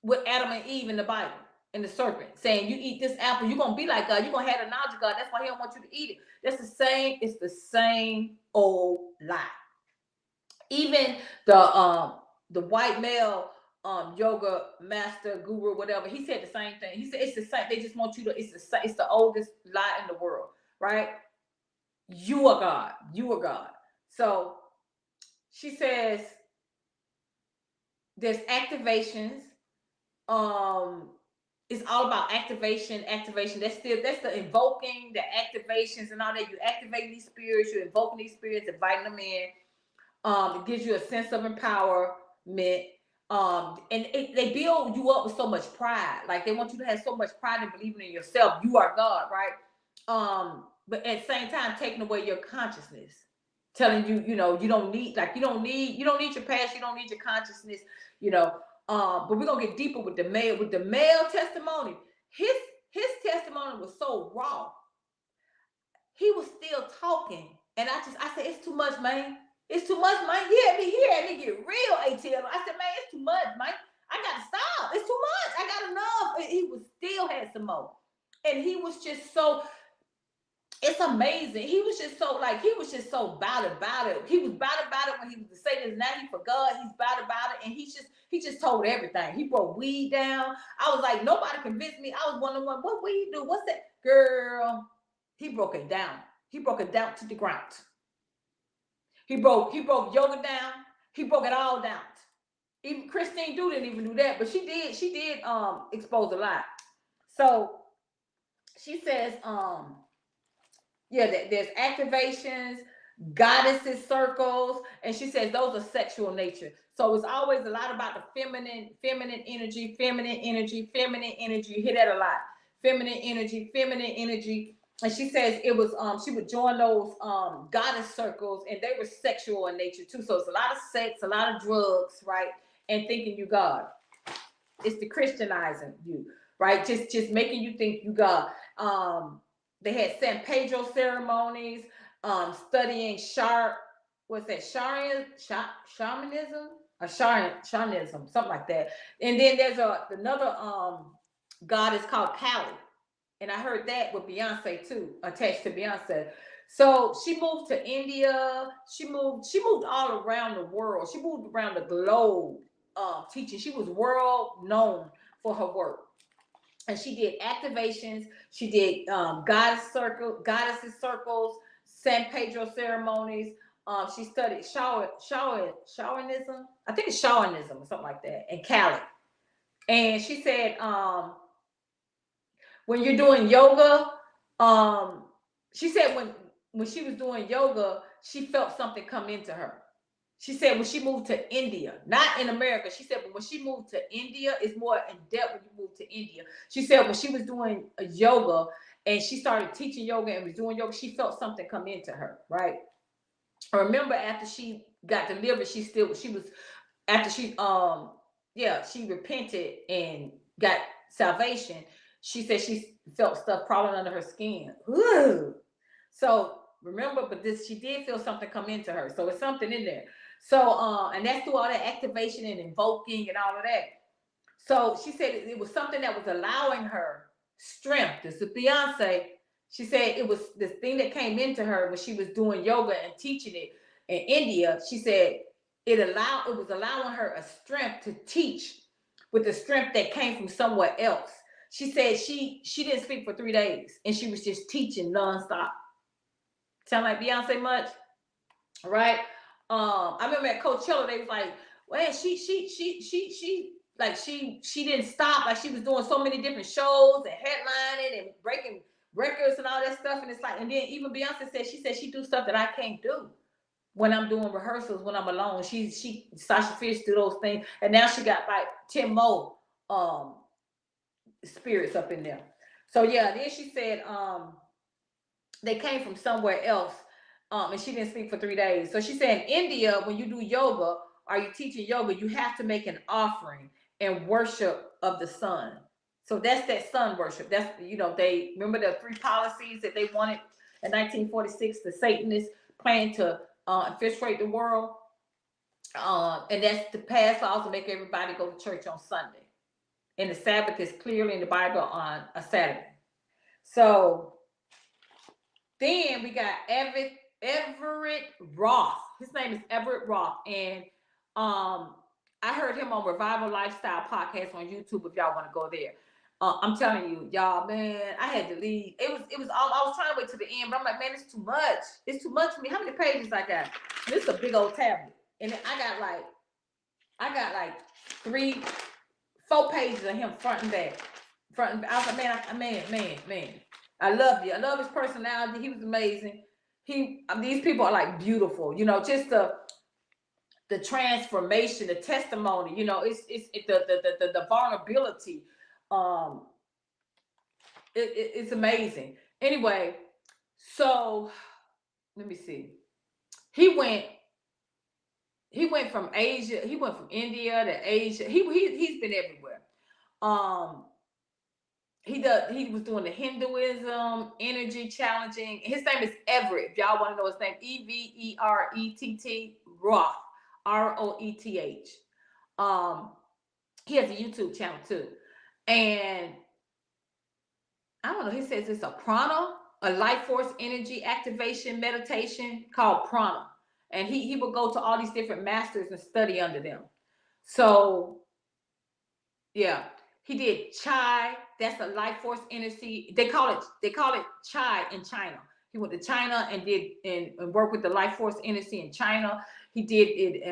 with Adam and Eve in the Bible, and the serpent saying you eat this apple, you're gonna be like God, you're gonna have the knowledge of God. That's why he don't want you to eat it. That's the same, it's the same old lie. Even the white male yoga master guru, whatever, he said the same thing. He said it's the same, they just want you to, it's the oldest lie in the world, right? You are God. You are God. So she says there's activations. It's all about activation. That's the invoking, the activations and all that. You activate these spirits, you're invoking these spirits, inviting them in. It gives you a sense of empowerment. And they build you up with so much pride. Like they want you to have so much pride in believing in yourself. You are God, right? But at the same time, taking away your consciousness, telling you, you don't need your past, you don't need your consciousness, you know. But we're gonna get deeper with the male testimony. His testimony was so raw. He was still talking, and I said, it's too much, man. It's too much, man. He had me get real, ATL. I said, man, it's too much, man. I gotta stop. It's too much. I got enough. And he was still had some more, and he was just so. It's amazing. He was just so about it. He was about it when he was the Satan. Now he forgot. He's about it, and he just told everything. He broke weed down. I was like, nobody convinced me. I was wondering what weed do. What's that, girl? He broke it down. He broke it down to the ground. He broke yoga down. He broke it all down. Even Christine Du didn't even do that, but she did expose a lot. So she says, there's activations, goddesses circles, and she says those are sexual nature. So it's always a lot about the feminine energy. You hear that a lot. Feminine energy. And she says it was she would join those goddess circles, and they were sexual in nature too. So it's a lot of sex, a lot of drugs, right? And thinking you God. It's the Christianizing you, right? Just making you think you God. They had San Pedro ceremonies, studying shamanism or shamanism, something like that. And then there's another goddess called Kali. And I heard that with Beyonce too, attached to Beyonce. So she moved to India. She moved all around the world. She moved around the globe teaching. She was world known for her work. And she did activations. She did goddesses circles, San Pedro ceremonies. She studied Shamanism. I think it's Shamanism or something like that, in Cali. And she said, when you're doing yoga, she said when she was doing yoga, she felt something come into her. She said when she moved to India, not in America, she said, but when she moved to India, it's more in depth when you move to India. She said when she was doing yoga and she started teaching yoga and was doing yoga, she felt something come into her, right? I remember after she got delivered, she repented and got salvation. She said she felt stuff crawling under her skin. Ooh. So remember, but she did feel something come into her. So it's something in there. So and that's through all that activation and invoking and all of that. So she said it was something that was allowing her strength. This is Beyonce. She said it was this thing that came into her when she was doing yoga and teaching it in India. She said it was allowing her a strength to teach with the strength that came from somewhere else. She said she didn't sleep for 3 days and she was just teaching nonstop. Sound like Beyonce much? Right? I remember at Coachella, they was like, well, she didn't stop. Like she was doing so many different shows and headlining and breaking records and all that stuff. And it's like, and then even Beyonce said, she do stuff that I can't do when I'm doing rehearsals, when I'm alone. She Sasha Fierce do those things. And now she got like 10 more spirits up in there. So yeah, then she said they came from somewhere else. And she didn't sleep for 3 days. So she said in India, when you do yoga or you teaching yoga, you have to make an offering and worship of the sun. So that's that sun worship. That's, they remember the three policies that they wanted in 1946. The Satanists planned to infiltrate the world, and that's to pass laws to make everybody go to church on Sunday. And the Sabbath is clearly in the Bible on a Saturday. So then we got Everett Roth. His name is Everett Roth, and I heard him on Revival Lifestyle podcast on YouTube. If y'all want to go there, I'm telling you, y'all, man, I had to leave. It was. I was trying to wait to the end, but I'm like, man, it's too much. It's too much for me. How many pages I got? This is a big old tablet, and I got like 4 pages of him front and back. I was like, man. I love you. I love his personality. He was amazing. These people are like beautiful. Just the transformation, the testimony. It's the vulnerability. It's amazing. Anyway, so let me see. He went from Asia. He went from India to Asia. He's been everywhere. He was doing the Hinduism, energy challenging. His name is Everett. If y'all want to know his name, Everett Roth, Roeth. He has a YouTube channel too. And I don't know, he says it's a prana, a life force energy activation meditation called prana. And he would go to all these different masters and study under them. So yeah. He did chai. That's a life force energy. They call it chai in China. He went to China and did and worked with the life force energy in China. He did it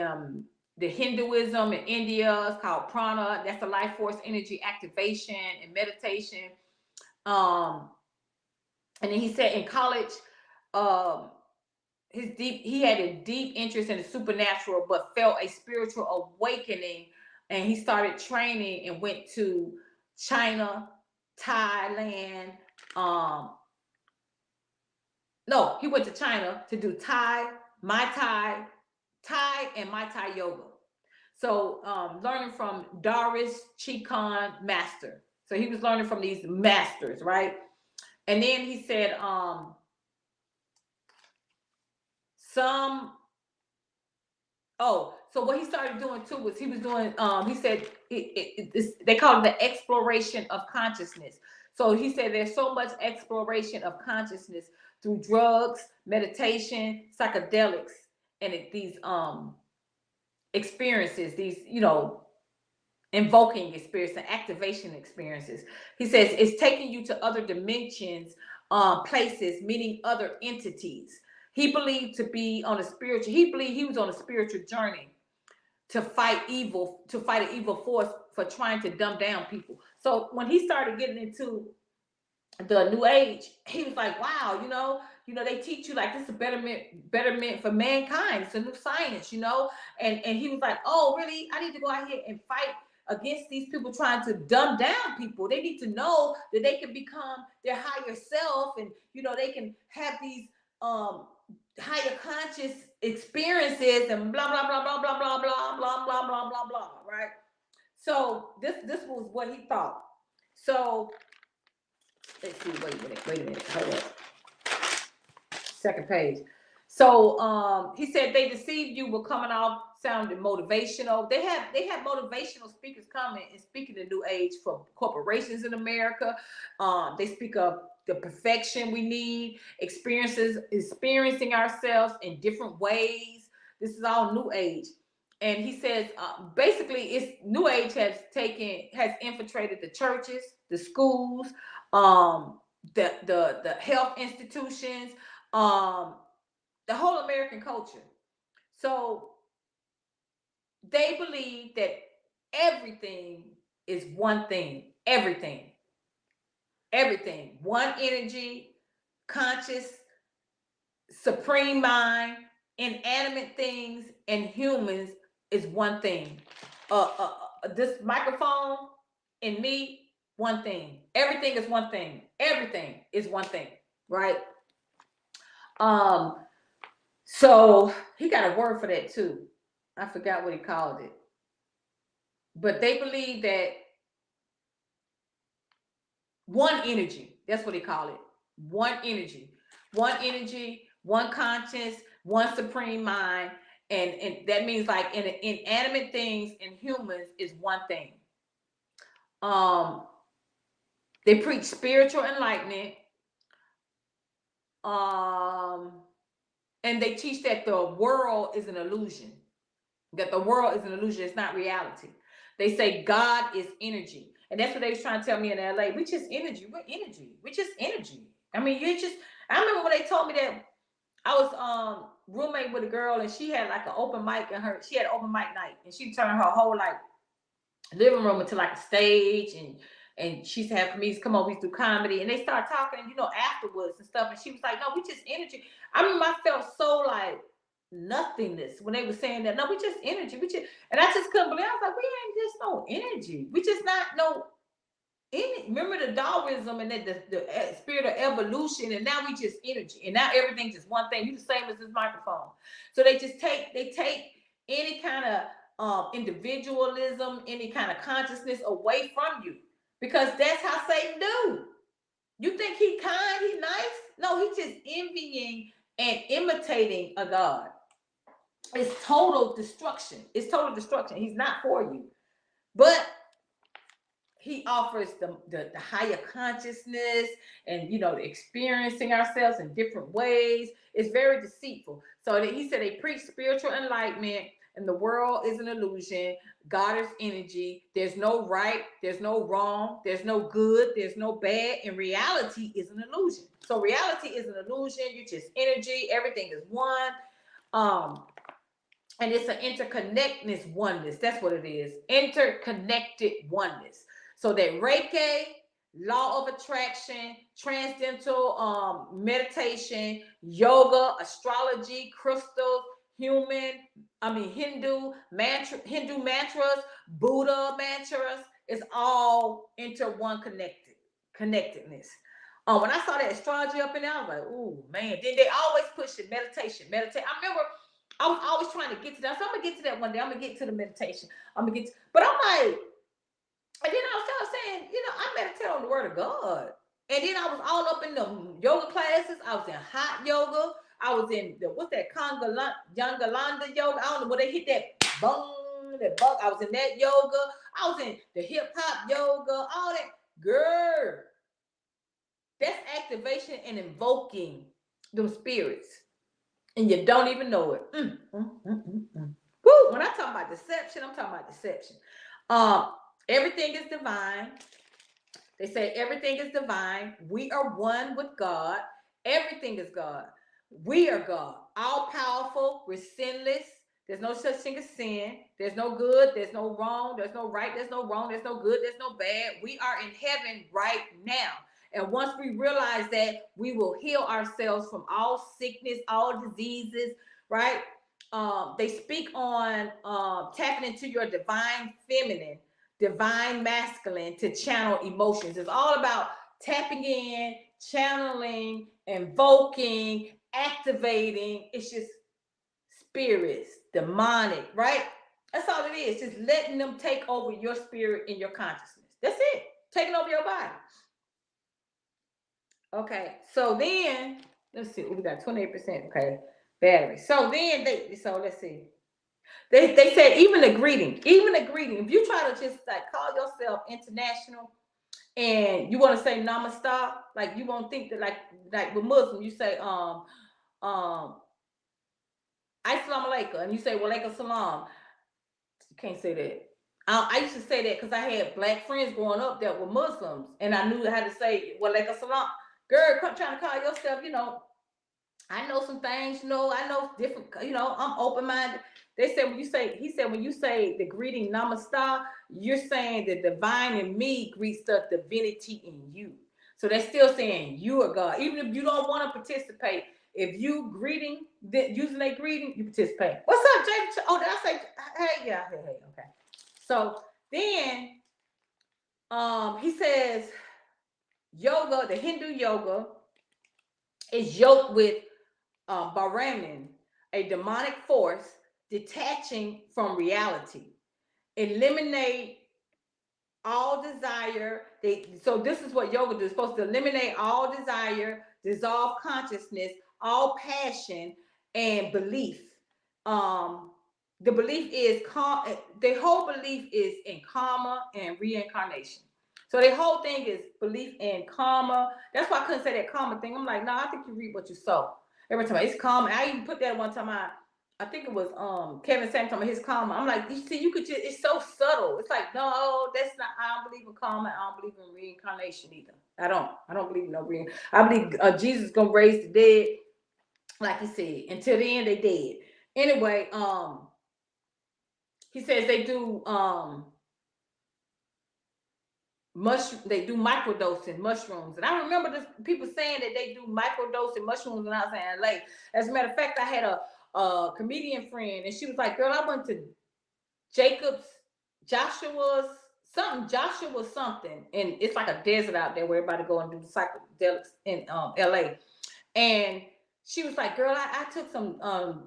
the Hinduism in India. It's called prana. That's the life force energy activation and meditation. And then he said in college, he had a deep interest in the supernatural, but felt a spiritual awakening. And he started training and went to China, Thailand. No, he went to China to do Thai and Muay Thai yoga. So learning from Doris Chikon master. So he was learning from these masters, right? And then he said so what he started doing too was he was doing, he said, they call it the exploration of consciousness. So he said there's so much exploration of consciousness through drugs, meditation, psychedelics, and these experiences, these, invoking experience and activation experiences. He says it's taking you to other dimensions, places, meeting other entities. He believed he was on a spiritual journey to fight an evil force for trying to dumb down people. So when he started getting into the new age, he was like, wow, they teach you like this is a betterment for mankind. It's a new science, and he was like, oh, really? I need to go out here and fight against these people trying to dumb down people. They need to know that they can become their higher self, and they can have these higher conscious experiences and blah blah blah blah blah blah blah blah blah blah blah blah, right? So this was what he thought. So let's see, wait a minute, hold up. Second page. So he said they deceived you with coming off sounding motivational. They have motivational speakers coming and speaking the new age for corporations in America. They speak of the perfection we need, experiencing ourselves in different ways. This is all new age. And he says basically it's new age has infiltrated the churches, the schools, the health institutions, the whole American culture. So they believe that everything is one thing. Everything. One energy, conscious, supreme mind, inanimate things, and humans is one thing. This microphone and me, one thing. Everything is one thing. Everything is one thing, right? So he got a word for that too. I forgot what he called it. But they believe that one energy, that's what they call it. One energy, one conscience, one supreme mind. And that means like in inanimate things and humans is one thing. They preach spiritual enlightenment. And they teach that the world is an illusion. That the world is an illusion, it's not reality. They say God is energy. And that's what they was trying to tell me in LA. We just energy. We're energy. We just energy. I mean, I remember when they told me that I was roommate with a girl and she had like an open mic she had open mic night and she turned her whole like living room into like a stage and she used to have comedians come over, we used to do comedy and they started talking, afterwards and stuff. And she was like, no, we just energy. I remember I felt so like nothingness when they were saying that. No, we just energy. And I just couldn't believe. I was like, we ain't just no energy. We just not no energy. Remember the Darwinism and the spirit of evolution, and now we just energy. And now everything's just one thing. You the same as this microphone. So they take any kind of individualism, any kind of consciousness away from you. Because that's how Satan do. You think he kind, he nice? No, he's just envying and imitating a God. It's total destruction. It's total destruction. He's not for you. But he offers the higher consciousness and, the experiencing ourselves in different ways. It's very deceitful. So he said they preach spiritual enlightenment and the world is an illusion. God is energy. There's no right. There's no wrong. There's no good. There's no bad. And reality is an illusion. So reality is an illusion. You're just energy. Everything is one. And it's an interconnectedness oneness. That's what it is. Interconnected oneness. So that Reiki, law of attraction, transcendental meditation, yoga, astrology, crystals, Hindu mantras, Buddha mantras, is all connectedness. When I saw that astrology up in there, I was like, ooh, man. Then they always push the meditation. I remember I was always trying to get to that. So I'm going to get to that one day. I'm going to get to the meditation. But I'm like, and then I was saying, I meditate on the word of God. And then I was all up in the yoga classes. I was in hot yoga. I was in what's that, Yangalanda yoga. I don't know where they hit that boom, that bug. I was in that yoga. I was in the hip hop yoga, all that. Girl, that's activation and invoking them spirits. And you don't even know it. Woo! When I talk about deception, I'm talking about deception. Everything is divine. They say everything is divine. We are one with God. Everything is God. We are God. All powerful. We're sinless. There's no such thing as sin. There's no good. There's no wrong. There's no right. There's no wrong. There's no good. There's no bad. We are in heaven right now. And once we realize that, we will heal ourselves from all sickness, all diseases, right? They speak on tapping into your divine feminine, divine masculine to channel emotions. It's all about tapping in, channeling, invoking, activating. It's just spirits, demonic, right? That's all it is. Just letting them take over your spirit and your consciousness. That's it. Taking over your body. Okay, so then let's see. We got 28%. Okay, battery. So then let's see. They said even a greeting. If you try to just like call yourself international and you want to say namaste, like you won't think that like with Muslim you say Assalamu alaikum and you say walaikum salam. You can't say that. I used to say that because I had black friends growing up that were Muslims and I knew how to say walaikum salam. Girl, trying to call yourself, I know some things, I know different, I'm open-minded. He said when you say the greeting namaste, you're saying the divine in me greets the divinity in you. So they're still saying you are God. Even if you don't want to participate, if you using a greeting, you participate. What's up, Jay? Oh, did I say, hey, yeah, hey, okay. So then He says yoga, the Hindu yoga, is yoked with Brahman, a demonic force detaching from reality. Eliminate all desire. So this is what yoga is supposed to eliminate all desire, dissolve consciousness, all passion and belief. Um, the belief is the whole belief is in karma and reincarnation. So the whole thing is belief in karma. That's why I couldn't say that karma thing. I'm like, no, I think you reap what you sow. Every time it's karma. I even put that one time I think it was Kevin Samuels talking about his karma. I'm like, you see, you could just, it's so subtle. It's like, no, that's not, I don't believe in karma. I don't believe in reincarnation either. I don't believe in no reincarnation. I believe Jesus gonna raise the dead, like he said. Until the end, they dead. Anyway, he says they do they do microdosing mushrooms. And I remember this people saying that they do microdosing mushrooms when I was in LA. As a matter of fact, I had a comedian friend and she was like, girl, I went to Jacob's, Joshua something, and it's like a desert out there where everybody go and do the psychedelics in LA. And she was like, girl, I took some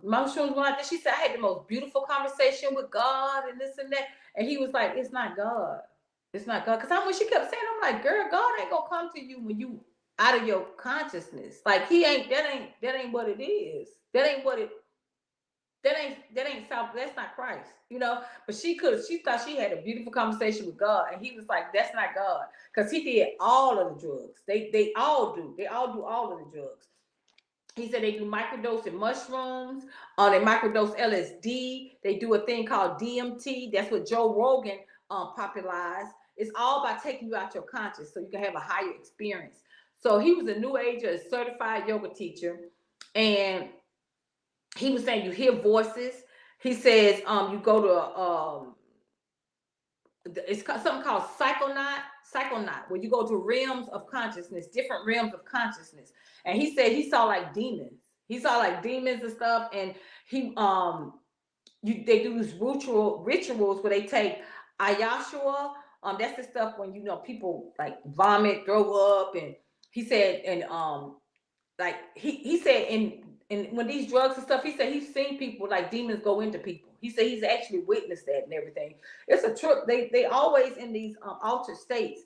mushrooms one night. She said I had the most beautiful conversation with God and this and that. And he was like, it's not God. It's not God. Because when she kept saying, I'm like, girl, God ain't gonna come to you when you out of your consciousness. Like he ain't that ain't what it is. That ain't what it that ain't South, that's not Christ, you know. But she thought she had a beautiful conversation with God, and he was like, that's not God, because he did all of the drugs. They all do all of the drugs. He said they do microdosing mushrooms, they microdose LSD. They do a thing called DMT. That's what Joe Rogan popularized. It's all about taking you out your conscious so you can have a higher experience. So he was a New Ager, a certified yoga teacher, and he was saying you hear voices. He says you go to it's something called psychonaut, where you go to realms of consciousness, different realms of consciousness. And he said he saw like demons. He saw like demons and stuff. And he they do these rituals where they take ayahuasca. That's the stuff when you know people like vomit, throw up, and he said, and like he said and when these drugs and stuff, he said he's seen people like demons go into people. He said he's actually witnessed that and everything. It's a trip. They always in these altered states.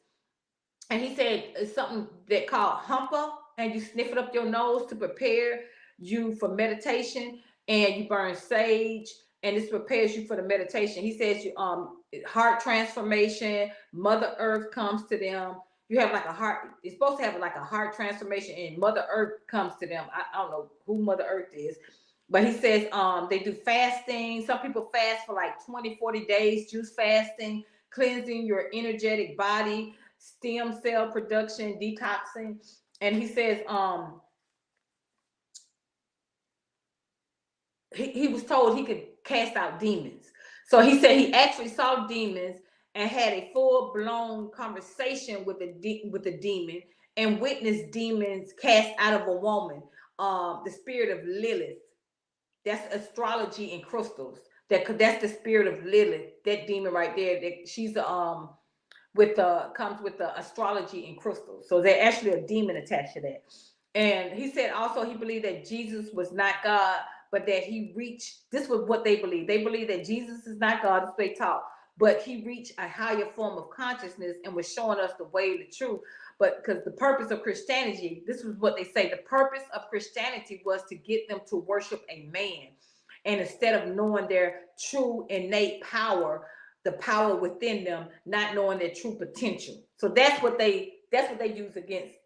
And he said it's something that called humpa, and you sniff it up your nose to prepare you for meditation, and you burn sage, and this prepares you for the meditation. He says you heart transformation, Mother Earth comes to them. You have like a heart, it's supposed to have like a heart transformation, and Mother Earth comes to them. I don't know who Mother Earth is, but he says they do fasting. Some people fast for like 20-40 days, juice fasting, cleansing your energetic body, stem cell production, detoxing. And he says he was told he could cast out demons. So he said he actually saw demons and had a full-blown conversation with the demon, and witnessed demons cast out of a woman. The spirit of Lilith. That's astrology and crystals. That's the spirit of Lilith. That demon right there. She's comes with the astrology and crystals. So there's actually a demon attached to that. And he said also he believed that Jesus was not God, but that he reached, this was what they believe. They believe that Jesus is not God, as they taught, but he reached a higher form of consciousness and was showing us the way, the truth. But because the purpose of Christianity, this was what they say, the purpose of Christianity was to get them to worship a man. And instead of knowing their true innate power, the power within them, not knowing their true potential. So that's what they use against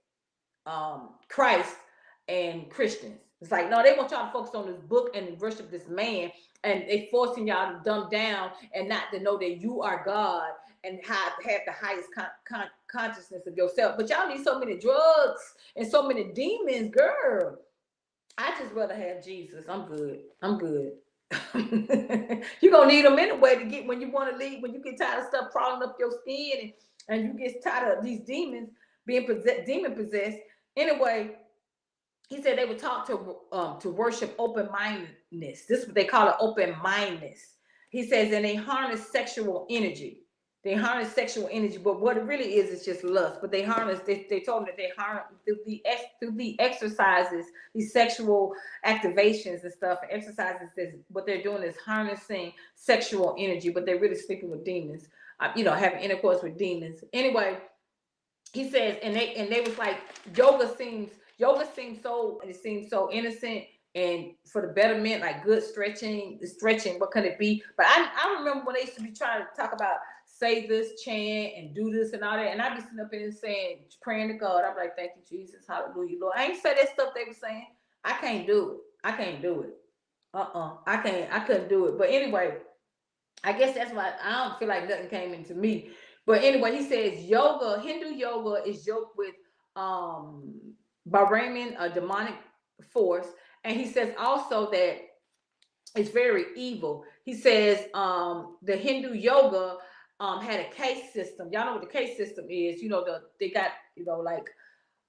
Christ and Christians. It's like, no, they want y'all to focus on this book and worship this man, and they forcing y'all to dumb down and not to know that you are God and have the highest consciousness of yourself. But y'all need so many drugs and so many demons, girl. I just rather have Jesus. I'm good. You're gonna need them anyway to get when you want to leave, when you get tired of stuff crawling up your skin, and you get tired of these demons being demon possessed. Anyway, he said they were taught to worship open-mindedness. This is what they call it, open-mindedness. He says, and they harness sexual energy. They harness sexual energy, but what it really is just lust. But they harness. They told me that they harness through the exercises, these sexual activations and stuff. Exercises. What they're doing is harnessing sexual energy, but they're really sleeping with demons. Having intercourse with demons. Anyway, he says, and they was like, yoga seems so, and it seems so innocent and for the betterment, like good stretching. What could it be? But I remember when they used to be trying to talk about say this chant and do this and all that, and I'd be sitting up in and saying, praying to God. I'm like, thank you, Jesus, hallelujah, Lord. I ain't say that stuff they were saying. I can't do it. I can't do it. I couldn't do it. But anyway, I guess that's why I don't feel like nothing came into me. But anyway, he says Hindu yoga is yoked with Bahrain, a demonic force. And he says also that it's very evil. He says the Hindu yoga had a caste system. Y'all know what the caste system is. They got, like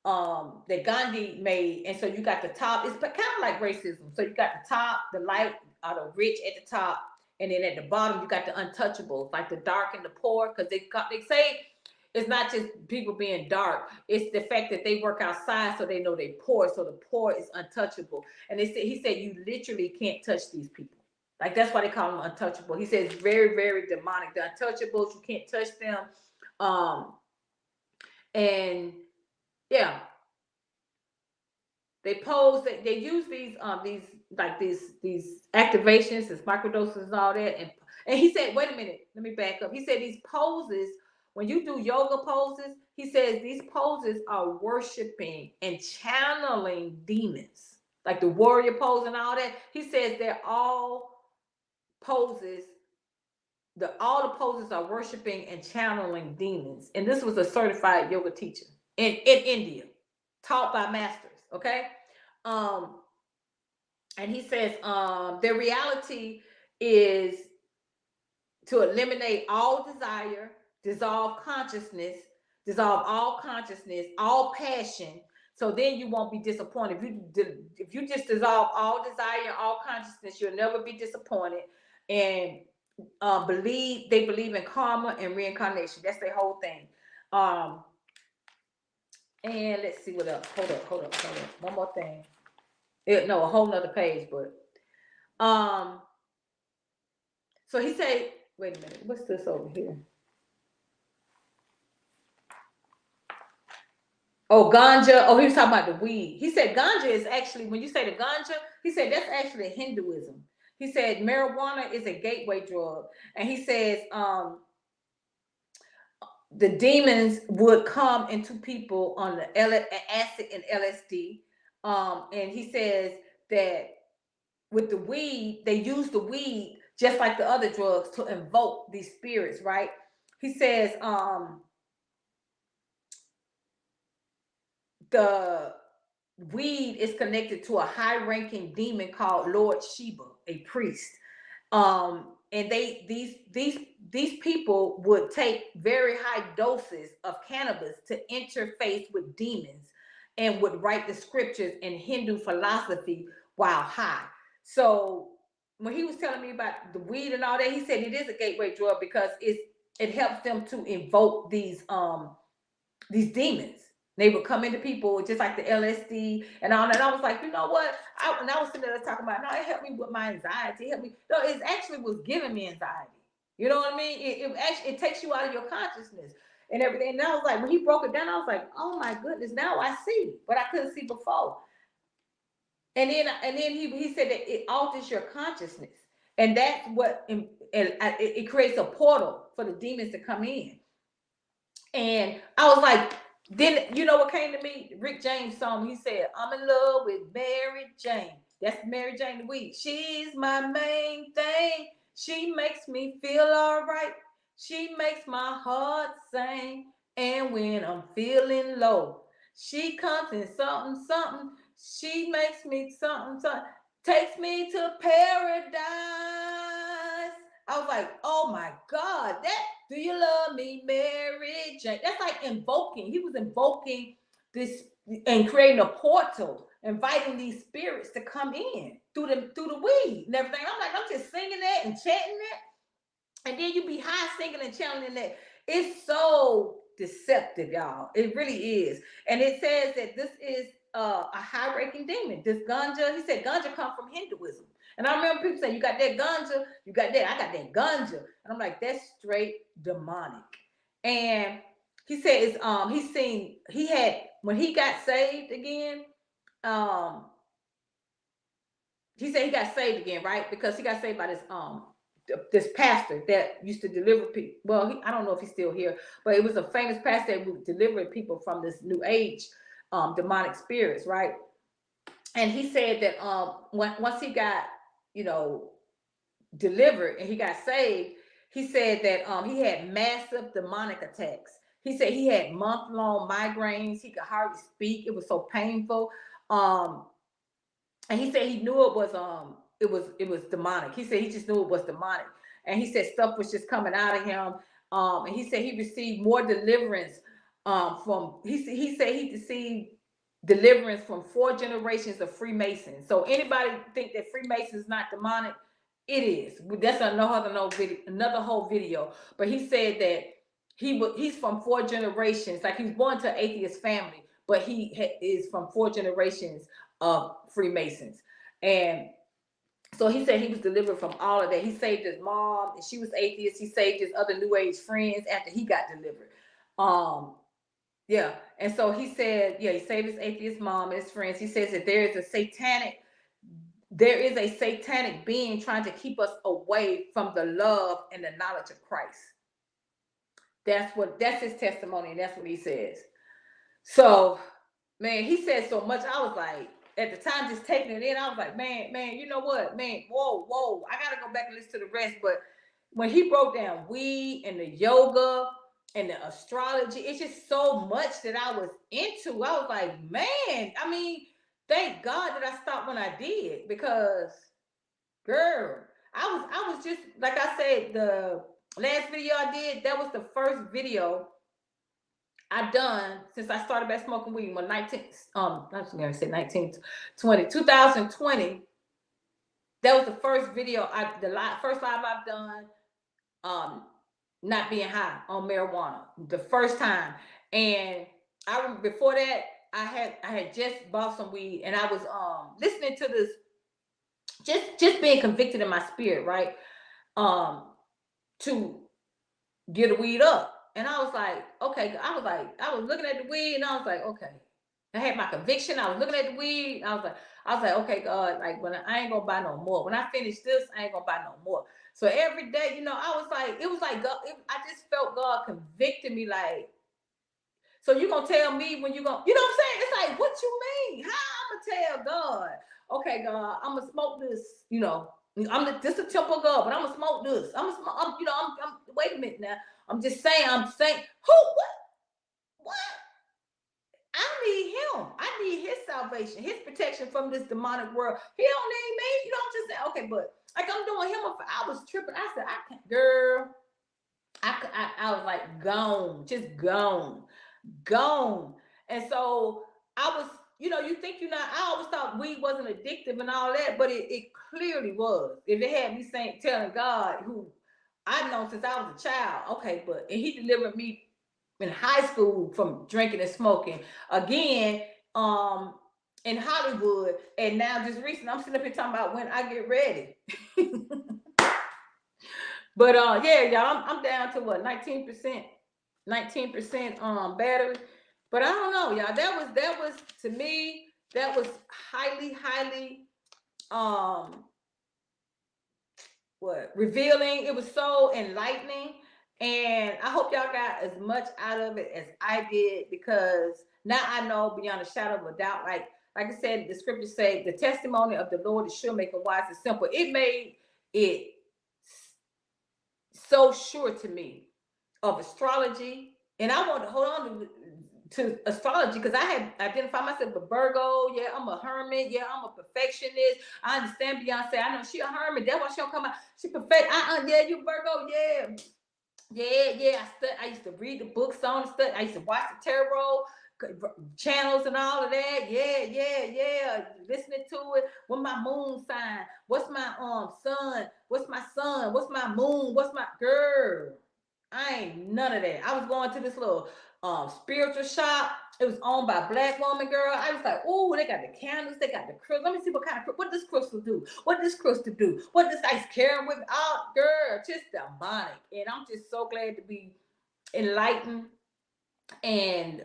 that Gandhi made. And so you got the top, it's kind of like racism. So you got the top, the light, the rich at the top, and then at the bottom you got the untouchables, like the dark and the poor, because they say it's not just people being dark, it's the fact that they work outside, so they know they poor, so the poor is untouchable. And he said you literally can't touch these people. Like, that's why they call them untouchable. He says very, very demonic. The untouchables, you can't touch them. And yeah, they pose. They use these activations, this microdoses and all that. And he said, wait a minute, let me back up. He said these poses, when you do yoga poses, he says these poses are worshiping and channeling demons, like the warrior pose and all that. He says they're all poses. All the poses are worshiping and channeling demons. And this was a certified yoga teacher in India, taught by masters. Okay. And he says their reality is to eliminate all desire, dissolve all consciousness, all passion. So then you won't be disappointed. If you just dissolve all desire, all consciousness, you'll never be disappointed. And they believe in karma and reincarnation. That's their whole thing. And let's see what else. Hold up. One more thing. No, a whole nother page, but so he said, wait a minute, what's this over here? Oh, ganja. Oh, he was talking about the weed. He said ganja is actually, when you say the ganja, he said that's actually Hinduism. He said marijuana is a gateway drug. And he says the demons would come into people on the acid and LSD. And he says that with the weed, they use the weed just like the other drugs to invoke these spirits, right? He says the weed is connected to a high-ranking demon called Lord Shiva, a priest. And these people would take very high doses of cannabis to interface with demons, and would write the scriptures in Hindu philosophy while high. So when he was telling me about the weed and all that, he said it is a gateway drug because it helps them to invoke these demons. They would come into people just like the LSD and all that. And I was like, you know what? I was sitting there talking about, no, it helped me with my anxiety. It helped me. No, it actually was giving me anxiety. You know what I mean? It takes you out of your consciousness and everything. And I was like, when he broke it down, I was like, oh my goodness, now I see what I couldn't see before. And then he said that it alters your consciousness, and that's what it creates a portal for the demons to come in. And I was like, then you know what came to me? Rick James song. He said, I'm in love with Mary Jane. That's Mary Jane the Weed. She's my main thing. She makes me feel all right. She makes my heart sing. And when I'm feeling low, she comes in something. She makes me something. Takes me to paradise. I was like, oh my God, do you love me, Mary Jane? That's like invoking. He was invoking this and creating a portal, inviting these spirits to come in through the weed and everything. I'm like, I'm just singing that and chanting that. and then you be high singing and channeling that. It's so deceptive, y'all. It really is. And it says that this is a high ranking demon. This ganja, he said ganja come from Hinduism. And I remember people saying, you got that ganja, you got that, I got that ganja. And I'm like, that's straight demonic. And he said it's he's seen he had when he got saved again, um he said he got saved again, right? Because he got saved by this pastor that used to deliver people. Well, I don't know if he's still here, but it was a famous pastor that was delivering people from this new age demonic spirits, right? And he said that once he got, you know, delivered and he got saved, he said that he had massive demonic attacks. He said he had month-long migraines. He could hardly speak. It was so painful. And he said he knew it was demonic. He said he just knew it was demonic. And he said stuff was just coming out of him. And he said he received more deliverance from he said he received deliverance from 4 generations of Freemasons. So anybody think that Freemasons is not demonic? It is. That's another whole video. But he said that he's from 4 generations. Like he was born to an atheist family, but he is from 4 generations of Freemasons. And so he said he was delivered from all of that. He saved his mom, and she was atheist. He saved his other New Age friends after he got delivered. Yeah. And so he said, yeah, he saved his atheist mom and his friends. He says that there is a satanic being trying to keep us away from the love and the knowledge of Christ. That's his testimony, and that's what he says. So, man, he said so much. I was like, at the time, just taking it in, I was like, man, you know what, man, whoa, I gotta go back and listen to the rest. But when he broke down weed and the yoga and the astrology, it's just so much that I was into. I was like, man, I mean, thank God that I stopped when I did, because, girl, I was just like I said, the last video I did, that was the first video I've done since I started back smoking weed when I was gonna say 2020. That was the first video first live I've done, not being high on marijuana, the first time. And I remember before that, I had just bought some weed, and I was listening to this, just being convicted in my spirit, right? To get a weed up. And I was like, okay, I was looking at the weed, and I was like, okay. I had my conviction. I was looking at the weed. I was like, okay, God, like I ain't gonna buy no more. When I finish this, I ain't gonna buy no more. So every day, you know, I was like, it was like God, I just felt God convicting me, like, so you gonna tell me when you gonna, you know what I'm saying? It's like, what you mean? How I'm gonna tell God? Okay, God, I'm gonna smoke this, you know. This a temple of God, but I'm gonna smoke this. I'm wait a minute now. I'm saying, who, what? I need him. I need his salvation, his protection from this demonic world. He don't need me. You know, I'm just saying, okay, but like I'm doing him. I was tripping. I said, I can't, girl. I was like, gone, just gone. And so I was, you know, you think you're not, I always thought weed wasn't addictive and all that, but it clearly was. If it had me telling God, who I've known since I was a child, okay, and he delivered me in high school from drinking and smoking again, in Hollywood, and now just recently, I'm sitting up here talking about when I get ready. But yeah, y'all, I'm down to what, 19% battery. But I don't know, y'all. That was to me, that was highly revealing. It was so enlightening. And I hope y'all got as much out of it as I did, because now I know beyond a shadow of a doubt, like I said, the scriptures say the testimony of the Lord is sure, making wise and simple. It made it so sure to me of astrology. And I want to hold on to astrology, because I had identified myself a Virgo. Yeah, I'm a hermit. Yeah, I'm a perfectionist. I understand Beyonce. I know she a hermit. That's why she don't come out. She perfect. Yeah, you Virgo. Yeah. I used to read the books on the study. I used to watch the tarot. channels and all of that. Yeah. Listening to it. What my moon sign? What's my sun? What's my sun? What's my moon? What's my girl? I ain't none of that. I was going to this little spiritual shop. It was owned by a black woman, girl. I was like, oh, they got the candles, they got the crystal. Let me see what this crystal do? What this crystal do? What this ice carrying with? Oh, girl, just demonic. And I'm just so glad to be enlightened and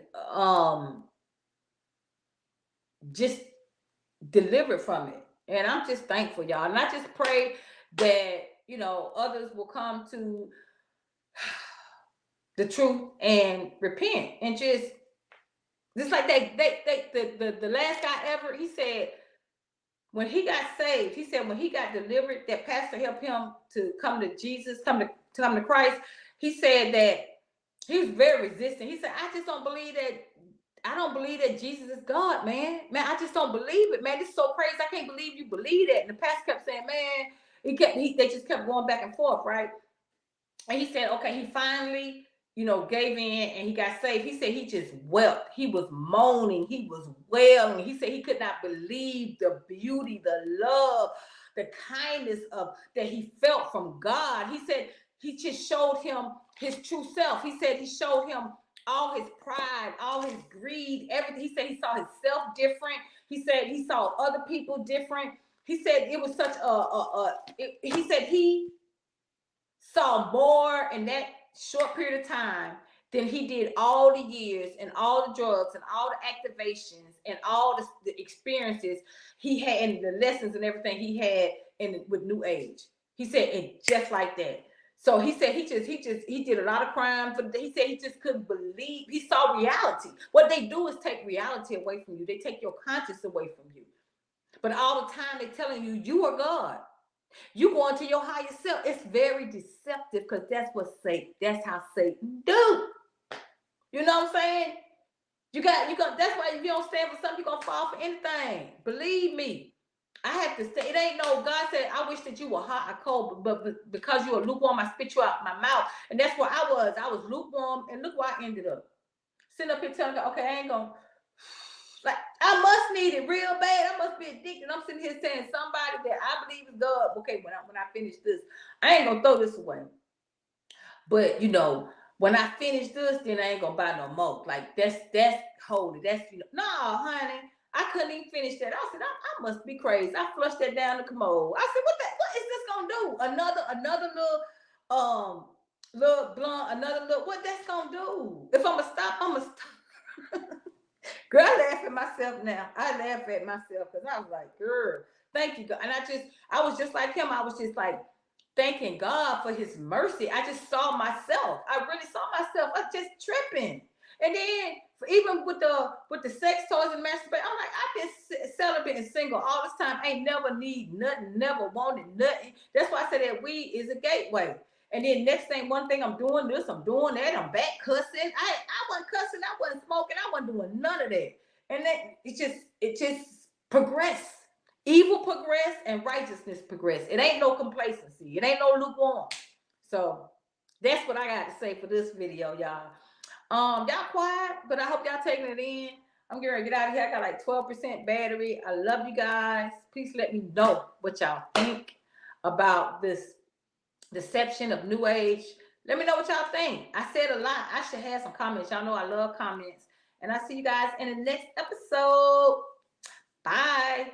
just delivered from it. And I'm just thankful, y'all. And I just pray that, you know, others will come to the truth and repent and just like the last guy ever, he said when he got saved, he said when he got delivered, that pastor helped him to come to Jesus, come to Christ. He said that he was very resistant. He said, I just don't believe that. I don't believe that Jesus is God, man. Man, I just don't believe it, man. This is so crazy. I can't believe you believe that. And the pastor kept saying, man, they just kept going back and forth, right? And he said, okay, he finally, you know, gave in and he got saved. He said he just wept. He was moaning. He was wailing. He said he could not believe the beauty, the love, the kindness of that he felt from God. He said he just showed him his true self. He said he showed him all his pride, all his greed, everything. He said he saw himself different. He said he saw other people different. He said it was such he said he saw more in that short period of time than he did all the years and all the drugs and all the activations and all the experiences he had and the lessons and everything he had with New Age. He said it just like that. So he said he did a lot of crime. But he said he just couldn't believe. He saw reality. What they do is take reality away from you. They take your conscience away from you. But all the time they're telling you, you are God. You go into your higher self. It's very deceptive because that's how Satan do. You know what I'm saying? You got that's why if you don't stand for something, you're gonna fall for anything. Believe me. I have to say, it ain't no, God said, I wish that you were hot or cold, but because you were lukewarm, I spit you out my mouth. And that's where I was. I was lukewarm, and look where I ended up. Sitting up here telling God, okay, I ain't gonna, like, I must need it real bad. I must be addicted. I'm sitting here saying somebody that I believe is God. Okay, when I finish this, I ain't gonna throw this away. But you know, when I finish this, then I ain't gonna buy no more. Like that's holy. That's no, honey. I couldn't even finish that. I said, I must be crazy. I flushed that down the commode. I said, what is this gonna do? Another little blunt, another little, what that's gonna do? If I'm gonna stop. Girl, I laugh at myself now. I laugh at myself because I was like, girl, thank you, God. And I was just like him. I was just like thanking God for his mercy. I just saw myself. I really saw myself. I was just tripping. And then even with the sex toys and masturbation, I'm like, I've been celibate and single all this time. I ain't never need nothing, never wanted nothing. That's why I said that weed is a gateway. And then next thing, one thing, I'm doing this, I'm doing that, I'm back cussing. I wasn't cussing, I wasn't smoking, I wasn't doing none of that. And then it just progressed. Evil progress and righteousness progress. It ain't no complacency. It ain't no lukewarm. So that's what I got to say for this video, y'all. Y'all quiet, but I hope y'all taking it in. I'm getting ready to get out of here. I got like 12% battery. I love you guys. Please let me know what y'all think about this deception of New Age. Let me know what y'all think. I said a lot. I should have some comments. Y'all know I love comments. And I'll see you guys in the next episode. Bye.